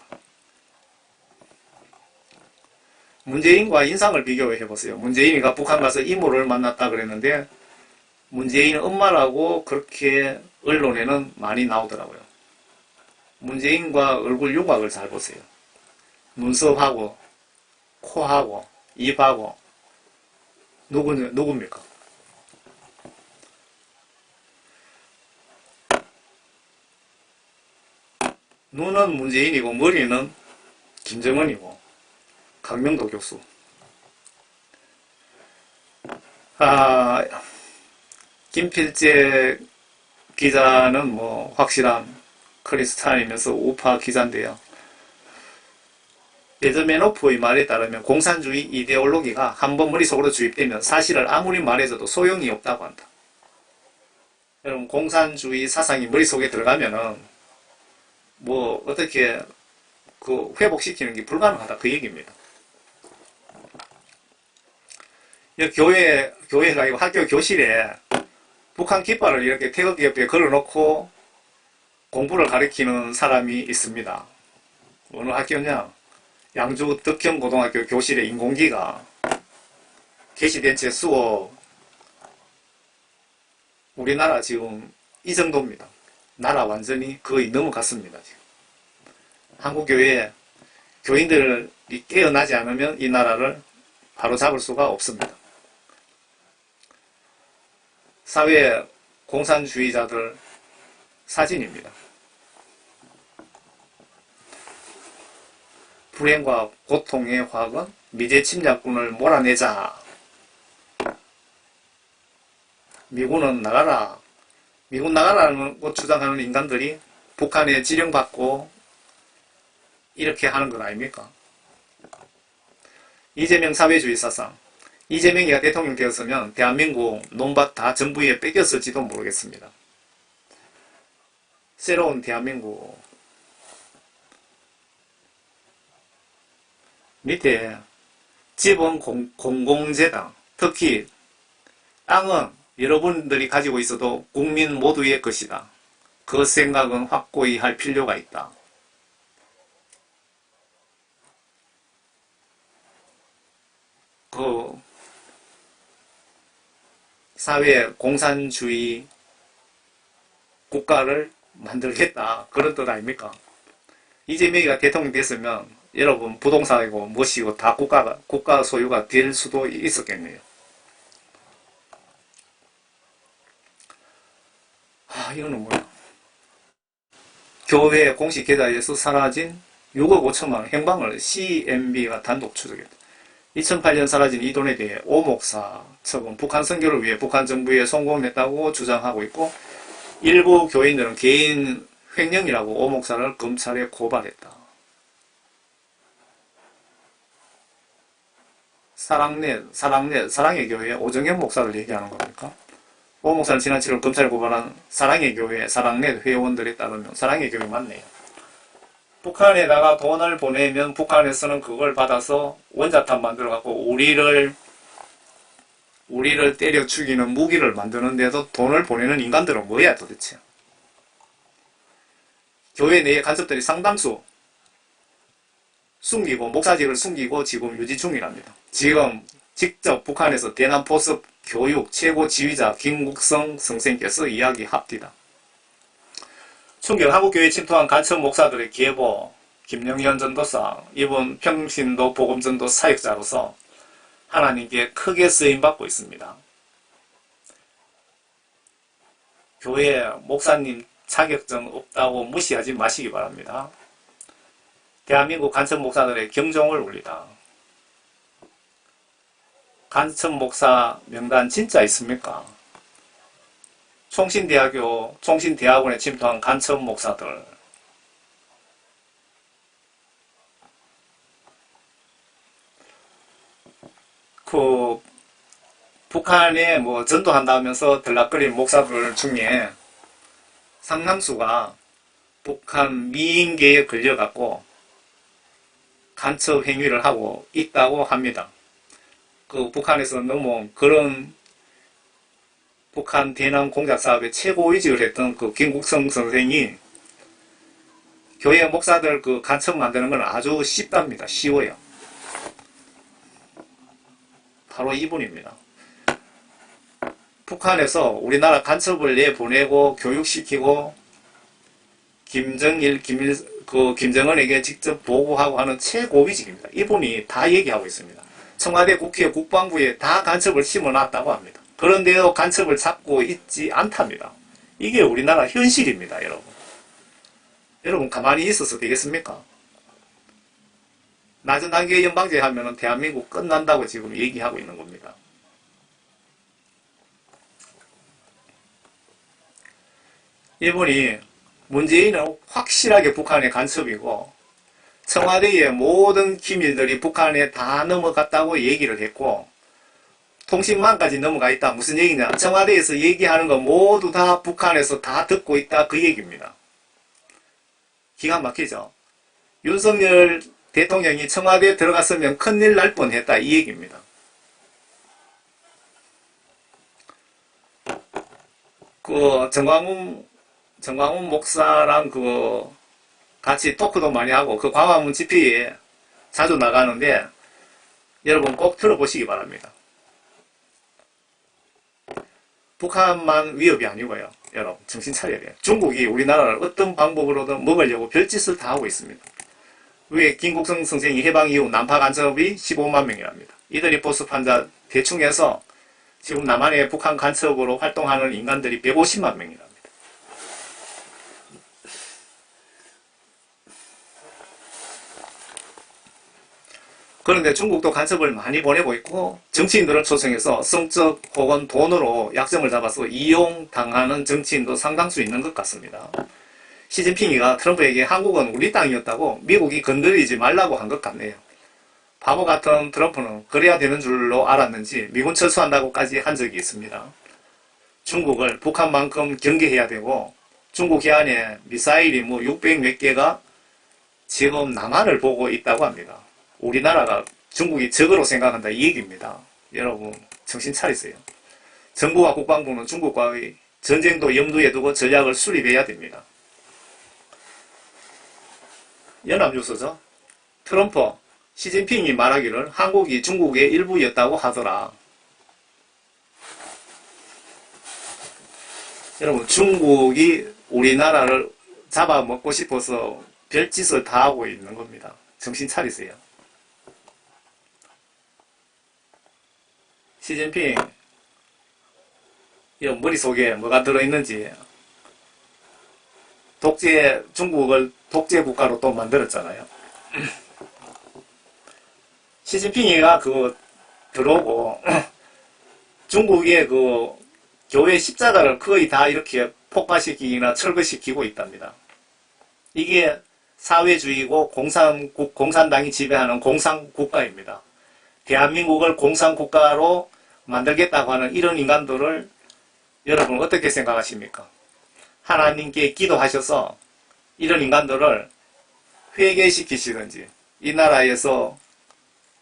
문재인과 인상을 비교해보세요. 문재인이가 북한 가서 이모를 만났다 그랬는데 문재인 엄마라고 그렇게 언론에는 많이 나오더라고요. 문재인과 얼굴 윤곽을 잘 보세요. 눈썹하고 코하고 입하고 누굽니까? 눈은 문재인이고 머리는 김정은이고 강명도 교수. 김필재 기자는 확실한 크리스찬이면서 우파 기자인데요. 베드메노프의 말에 따르면 공산주의 이데올로기가 한번 머릿속으로 주입되면 사실을 아무리 말해줘도 소용이 없다고 한다. 여러분, 공산주의 사상이 머릿속에 들어가면은 어떻게 회복시키는 게 불가능하다, 그 얘기입니다. 교회가 아니고 학교 교실에 북한 깃발을 이렇게 태극기 옆에 걸어놓고 공부를 가르치는 사람이 있습니다. 어느 학교냐? 양주 덕형고등학교 교실에 인공기가 게시된 채 수업. 우리나라 지금 이 정도입니다. 나라 완전히 거의 넘어갔습니다. 지금. 한국교회 교인들이 깨어나지 않으면 이 나라를 바로 잡을 수가 없습니다. 사회 공산주의자들 사진입니다. 불행과 고통의 화학은 미제 침략군을 몰아내자. 미군은 나가라. 미군 나가라는 것 주장하는 인간들이 북한에 지령받고 이렇게 하는 건 아닙니까? 이재명 사회주의 사상. 이재명이가 대통령 되었으면 대한민국 논밭 다 정부에 뺏겼을지도 모르겠습니다. 새로운 대한민국. 밑에 지분 공공재당, 특히 땅은 여러분들이 가지고 있어도 국민 모두의 것이다. 그 생각은 확고히 할 필요가 있다. 그 사회 공산주의 국가를 만들겠다, 그런 뜻 아닙니까? 이재명이가 대통령 됐으면 여러분 부동산이고 무엇이고 다 국가 소유가 될 수도 있었겠네요. 이거는 뭐야? 교회 공식 계좌에서 사라진 6억 5천만 원 행방을 CMB가 단독 추적했다. 2008년 사라진 이 돈에 대해 오 목사 측은 북한 선교를 위해 북한 정부에 송금했다고 주장하고 있고, 일부 교인들은 개인 횡령이라고 오 목사를 검찰에 고발했다. 사랑의 교회 오정현 목사를 얘기하는 겁니까? 오 목사는 지난 7월 검찰에 고발한 사랑의 교회 사랑넷 회원들에 따르면 사랑의 교회 맞네요. 북한에다가 돈을 보내면 북한에서는 그걸 받아서 원자탄 만들어갖고 우리를 때려 죽이는 무기를 만드는데도 돈을 보내는 인간들은 뭐야 도대체. 교회 내의 간섭들이 상당수 숨기고, 목사직을 숨기고 지금 유지 중이랍니다. 지금 직접 북한에서 대남포습 교육 최고 지휘자 김국성 선생께서 이야기합니다. 충격 한국교회 침투한 간첩 목사들의 계보, 김영현 전도사, 이번 평신도 복음전도 사역자로서 하나님께 크게 쓰임받고 있습니다. 교회 목사님 자격증 없다고 무시하지 마시기 바랍니다. 대한민국 간첩 목사들의 경종을 울리다. 간첩 목사 명단 진짜 있습니까? 총신대학원에 침투한 간첩 목사들. 북한에 전도한다면서 들락거린 목사들 중에 상당수가 북한 미인계에 걸려갖고 간첩 행위를 하고 있다고 합니다. 북한에서 넘어온 그런 북한 대남 공작 사업의 최고위직을 했던 김국성 선생이 교회 목사들 간첩 만드는 건 아주 쉽답니다. 쉬워요. 바로 이분입니다. 북한에서 우리나라 간첩을 내보내고 교육시키고 김정은에게 직접 보고하고 하는 최고위직입니다. 이분이 다 얘기하고 있습니다. 청와대 국회 국방부에 다 간첩을 심어놨다고 합니다. 그런데도 간첩을 잡고 있지 않답니다. 이게 우리나라 현실입니다, 여러분. 여러분 가만히 있어서 되겠습니까? 낮은 단계 연방제 하면은 대한민국 끝난다고 지금 얘기하고 있는 겁니다. 이분이 문재인은 확실하게 북한의 간첩이고 청와대의 모든 기밀들이 북한에 다 넘어갔다고 얘기를 했고, 통신망까지 넘어가 있다. 무슨 얘기냐? 청와대에서 얘기하는 거 모두 다 북한에서 다 듣고 있다. 그 얘기입니다. 기가 막히죠? 윤석열 대통령이 청와대에 들어갔으면 큰일 날 뻔했다. 이 얘기입니다. 정광훈 목사랑 같이 토크도 많이 하고 광화문 집회에 자주 나가는데 여러분 꼭 들어보시기 바랍니다. 북한만 위협이 아니고요. 여러분 정신 차려야 돼요. 중국이 우리나라를 어떤 방법으로든 먹으려고 별짓을 다 하고 있습니다. 왜 김국성 선생이 해방 이후 난파 간첩이 15만 명이랍니다. 이들이 보습 환자 대충 해서 지금 남한의 북한 간첩으로 활동하는 인간들이 150만 명이랍니다. 그런데 중국도 간첩을 많이 보내고 있고 정치인들을 초청해서 성적 혹은 돈으로 약점을 잡아서 이용당하는 정치인도 상당수 있는 것 같습니다. 시진핑이가 트럼프에게 한국은 우리 땅이었다고 미국이 건드리지 말라고 한 것 같네요. 바보 같은 트럼프는 그래야 되는 줄로 알았는지 미군 철수한다고까지 한 적이 있습니다. 중국을 북한만큼 경계해야 되고 중국 해안에 미사일이 뭐 600 몇 개가 지금 남한을 보고 있다고 합니다. 우리나라가 중국이 적으로 생각한다 이 얘기입니다. 여러분 정신 차리세요. 정부와 국방부는 중국과의 전쟁도 염두에 두고 전략을 수립해야 됩니다. 연합뉴스죠. 트럼프, 시진핑이 말하기를 한국이 중국의 일부였다고 하더라. 여러분 중국이 우리나라를 잡아먹고 싶어서 별짓을 다 하고 있는 겁니다. 정신 차리세요. 시진핑 이 머릿속에 뭐가 들어있는지 중국을 독재 국가로 또 만들었잖아요. 시진핑이가 그거 들어오고 중국의 그 교회 십자가를 거의 다 이렇게 폭파시키기나 철거시키고 있답니다. 이게 사회주의고 공산당이 지배하는 공산국가입니다. 대한민국을 공산국가로 만들겠다고 하는 이런 인간들을 여러분 어떻게 생각하십니까? 하나님께 기도하셔서 이런 인간들을 회개시키시든지 이 나라에서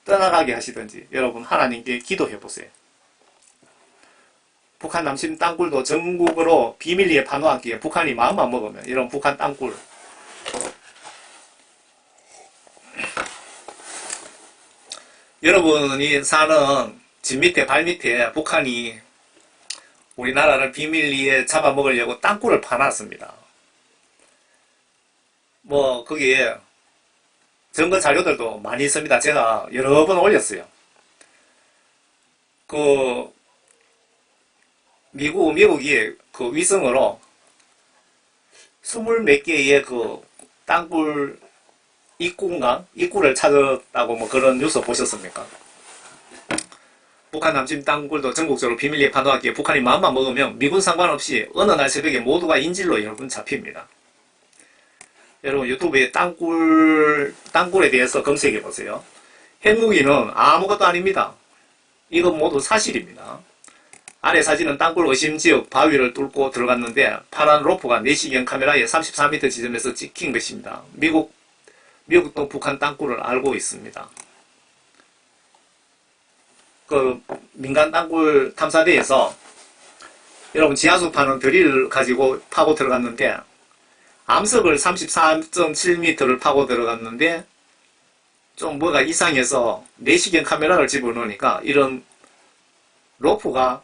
떠나가게 하시든지 여러분 하나님께 기도해 보세요. 북한 남침 땅굴도 전국으로 비밀리에 파놓았기에 북한이 마음만 먹으면 이런 북한 땅굴 여러분이 사는 집 밑에 발 밑에 북한이 우리나라를 비밀리에 잡아먹으려고 땅굴을 파놨습니다. 뭐 거기에 증거 자료들도 많이 있습니다. 제가 여러 번 올렸어요. 그 미국이 그 위성으로 20몇 개의 그 땅굴 입구를 찾았다고 뭐 그런 뉴스 보셨습니까? 북한 남침 땅굴도 전국적으로 비밀리에 파놓았기에 북한이 마음만 먹으면 미군 상관없이 어느 날 새벽에 모두가 인질로 여러분 잡힙니다. 여러분 유튜브에 땅굴에 대해서 검색해 보세요. 핵무기는 아무것도 아닙니다. 이건 모두 사실입니다. 아래 사진은 땅굴 의심지역 바위를 뚫고 들어갔는데 파란 로프가 내시경 카메라에 34m 지점에서 찍힌 것입니다. 미국도 북한 땅굴을 알고 있습니다. 그 민간 땅굴 탐사대에서 여러분 지하수 파는 드릴을 가지고 파고 들어갔는데 암석을 34.7m를 파고 들어갔는데 좀 뭐가 이상해서 내시경 카메라를 집어넣으니까 이런 로프가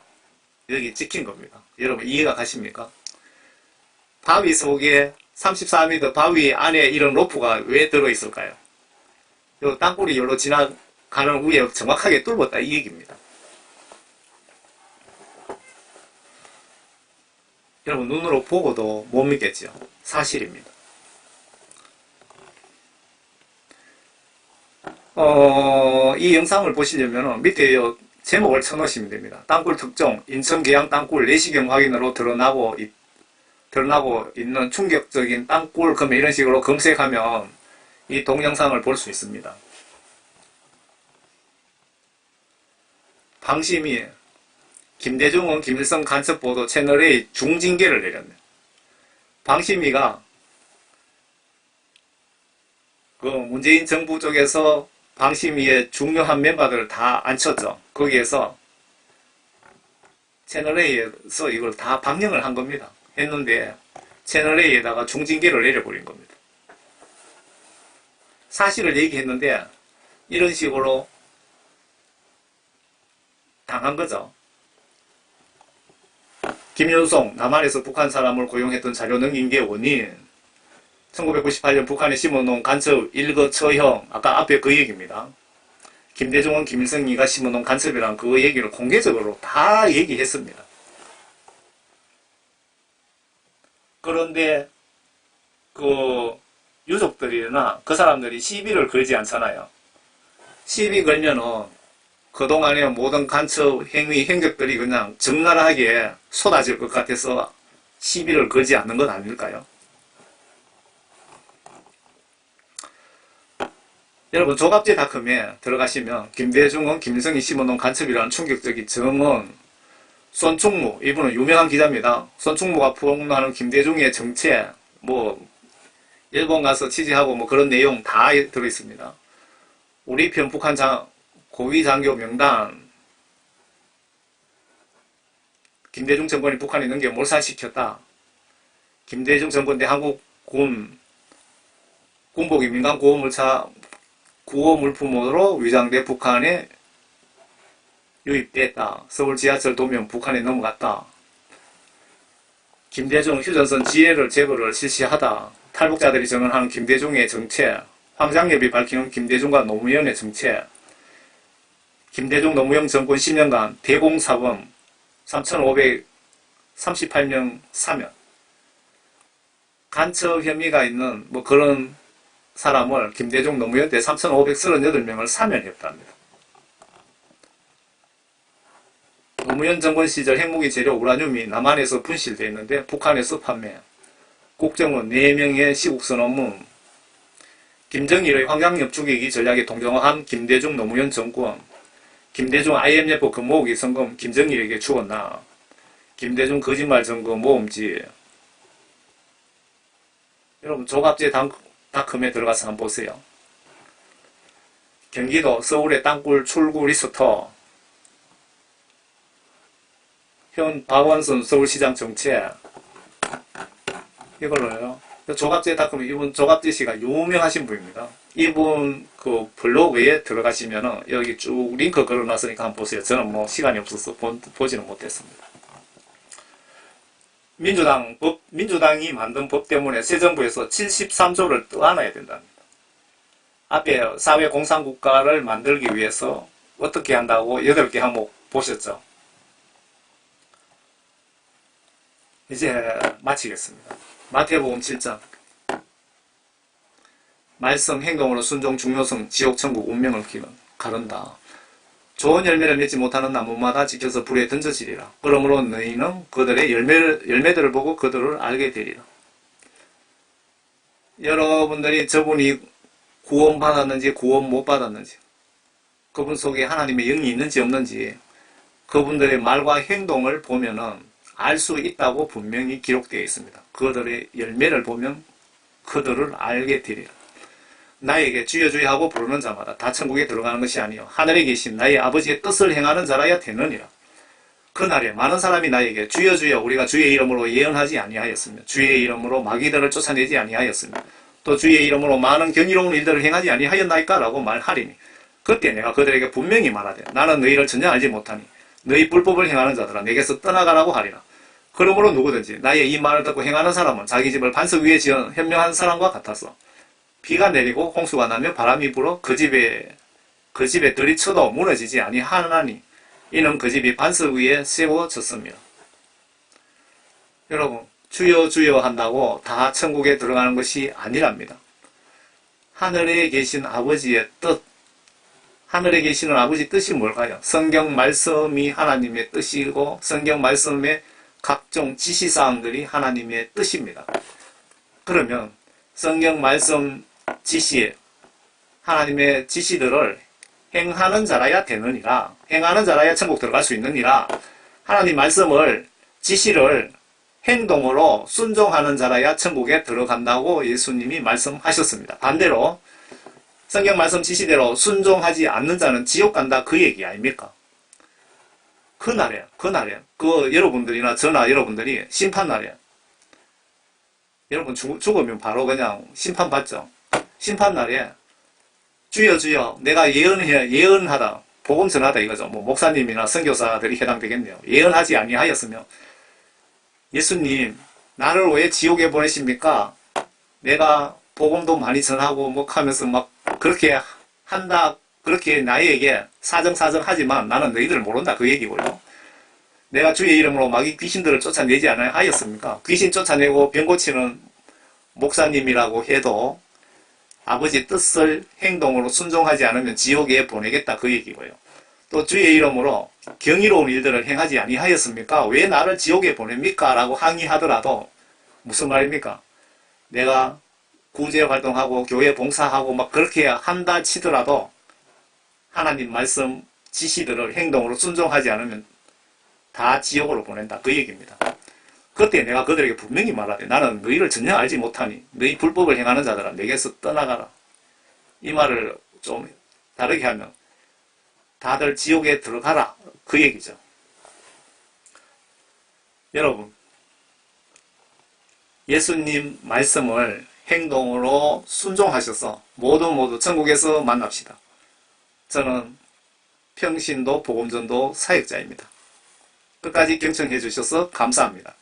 여기 찍힌 겁니다. 여러분 이해가 가십니까? 바위 속에 34m 바위 안에 이런 로프가 왜 들어있을까요? 요 땅굴이 여기로 지나가는 위에 정확하게 뚫었다 이 얘기입니다. 여러분 눈으로 보고도 못 믿겠죠. 사실입니다. 이 영상을 보시려면 밑에 제목을 쳐놓으시면 됩니다. 땅굴 특종, 인천 계양 땅굴 내시경 확인으로 드러나고 있는 충격적인 땅굴 그러면 이런 식으로 검색하면 이 동영상을 볼 수 있습니다. 방심이 김대중은 김일성 간첩보도 채널A 중징계를 내렸네. 방심이가 그 문재인 정부 쪽에서 방심위의 중요한 멤버들을 다 앉혔죠. 거기에서 채널A에서 이걸 다 방영을 한 겁니다. 했는데 채널A에다가 중징계를 내려버린 겁니다. 사실을 얘기했는데 이런 식으로 당한 거죠. 김윤송, 남한에서 북한 사람을 고용했던 자료 넘긴 게 원인 1998년 북한에 심어놓은 간첩 일거 처형 아까 앞에 그 얘기입니다. 김대중은 김일성이가 심어놓은 간첩이란 그 얘기를 공개적으로 다 얘기했습니다. 그런데 그 유족들이나 그 사람들이 시비를 걸지 않잖아요. 시비 걸면은 그동안의 모든 간첩 행위, 행적들이 그냥 적나라하게 쏟아질 것 같아서 시비를 걸지 않는 건 아닐까요? 여러분 조갑제닷컴에 들어가시면 김대중은 김일성이 심어놓은 간첩이라는 충격적인 증언, 손충무, 이분은 유명한 기자입니다. 손충무가 폭로하는 김대중의 정체, 뭐 일본 가서 취재하고 뭐 그런 내용 다 들어있습니다. 우리 편 북한 고위 장교 명단, 김대중 정권이 북한에 넘겨 몰살시켰다. 김대중 정권 때 한국군 군복이 민간 구호 물품으로 위장돼 북한에 유입됐다. 서울 지하철 도면 북한에 넘어갔다. 김대중 휴전선 지혜를 제거를 실시하다. 탈북자들이 증언하는 김대중의 정체, 황장엽이 밝히는 김대중과 노무현의 정체, 김대중 노무현 정권 10년간 대공사범 3,538명 사면, 간첩 혐의가 있는 뭐 그런 사람을 김대중 노무현 때 3,538명을 사면했답니다. 노무현 정권 시절 핵무기 재료 우라늄이 남한에서 분실되어 있는데 북한에서 판매. 국정원 4명의 시국선 업무. 김정일의 황장엽 죽이기 전략에 동정한 김대중 노무현 정권. 김대중 IMF 금모으기 성금 김정일에게 주었나. 김대중 거짓말 증거 모음지. 여러분 조갑제닷컴에 들어가서 한번 보세요. 경기도 서울의 땅굴 출구 리스터, 현 박원순 서울시장 정체, 이걸로요. 조갑제닷컴, 이분 조갑제씨가 유명하신 분입니다. 이분 그 블로그에 들어가시면은 여기 쭉 링크 걸어놨으니까 한번 보세요. 저는 뭐 시간이 없어서 보지는 못했습니다. 민주당이 만든 법 때문에 새 정부에서 73조를 떠안아야 된답니다. 앞에 사회공산국가를 만들기 위해서 어떻게 한다고 8개 항목 보셨죠? 이제 마치겠습니다. 마태복음 7장. 말씀 행동으로 순종 중요성 지옥천국 운명을 가른다. 좋은 열매를 맺지 못하는 나무마다 지켜서 불에 던져지리라. 그러므로 너희는 그들의 열매들을 보고 그들을 알게 되리라. 여러분들이 저분이 구원받았는지 구원 못 받았는지, 그분 속에 하나님의 영이 있는지 없는지 그분들의 말과 행동을 보면은 알 수 있다고 분명히 기록되어 있습니다. 그들의 열매를 보면 그들을 알게 되리라. 나에게 주여 주여 하고 부르는 자마다 다 천국에 들어가는 것이 아니요 하늘에 계신 나의 아버지의 뜻을 행하는 자라야 되느니라. 그날에 많은 사람이 나에게 주여 주여 우리가 주의 이름으로 예언하지 아니하였으며 주의 이름으로 마귀들을 쫓아내지 아니하였으며 또 주의 이름으로 많은 경이로운 일들을 행하지 아니하였나이까 라고 말하리니 그때 내가 그들에게 분명히 말하되 나는 너희를 전혀 알지 못하니 너희 불법을 행하는 자들아 내게서 떠나가라고 하리라. 그러므로 누구든지 나의 이 말을 듣고 행하는 사람은 자기 집을 반석 위에 지은 현명한 사람과 같아서 비가 내리고 홍수가 나며 바람이 불어 그 집에 들이 쳐도 무너지지 아니하나니 이는 그 집이 반석 위에 세워졌습니다. 여러분 주여 주여 한다고 다 천국에 들어가는 것이 아니랍니다. 하늘에 계신 아버지의 뜻, 하늘에 계시는 아버지 뜻이 뭘까요? 성경 말씀이 하나님의 뜻이고 성경 말씀의 각종 지시사항들이 하나님의 뜻입니다. 그러면 성경 말씀 지시에 하나님의 지시들을 행하는 자라야 되느니라. 행하는 자라야 천국 들어갈 수 있느니라. 하나님 말씀을 지시를 행동으로 순종하는 자라야 천국에 들어간다고 예수님이 말씀하셨습니다. 반대로 성경 말씀 지시대로 순종하지 않는 자는 지옥 간다 그 얘기 아닙니까? 그날에 여러분들이나 저나 여러분들이 심판날에 여러분 죽으면 바로 그냥 심판받죠. 심판날에 주여 주여 내가 예언하다 복음 전하다 이거죠. 뭐 목사님이나 선교사들이 해당되겠네요. 예언하지 아니하였으며 예수님 나를 왜 지옥에 보내십니까? 내가 복음도 많이 전하고 뭐 하면서 막 그렇게 한다 그렇게 나에게 사정하지만 나는 너희들을 모른다 그 얘기고요. 내가 주의 이름으로 마귀 귀신들을 쫓아내지 않았습니까? 귀신 쫓아내고 병 고치는 목사님이라고 해도 아버지 뜻을 행동으로 순종하지 않으면 지옥에 보내겠다 그 얘기고요. 또 주의 이름으로 경이로운 일들을 행하지 아니하였습니까? 왜 나를 지옥에 보냅니까? 라고 항의하더라도 무슨 말입니까? 내가 구제 활동하고 교회 봉사하고 막 그렇게 한다 치더라도 하나님 말씀 지시들을 행동으로 순종하지 않으면 다 지옥으로 보낸다. 그 얘기입니다. 그때 내가 그들에게 분명히 말하되 나는 너희를 전혀 알지 못하니 너희 불법을 행하는 자들아 내게서 떠나가라. 이 말을 좀 다르게 하면 다들 지옥에 들어가라. 그 얘기죠. 여러분, 예수님 말씀을 행동으로 순종하셔서 모두 천국에서 만납시다. 저는 평신도 복음전도 사역자입니다. 끝까지 경청해 주셔서 감사합니다.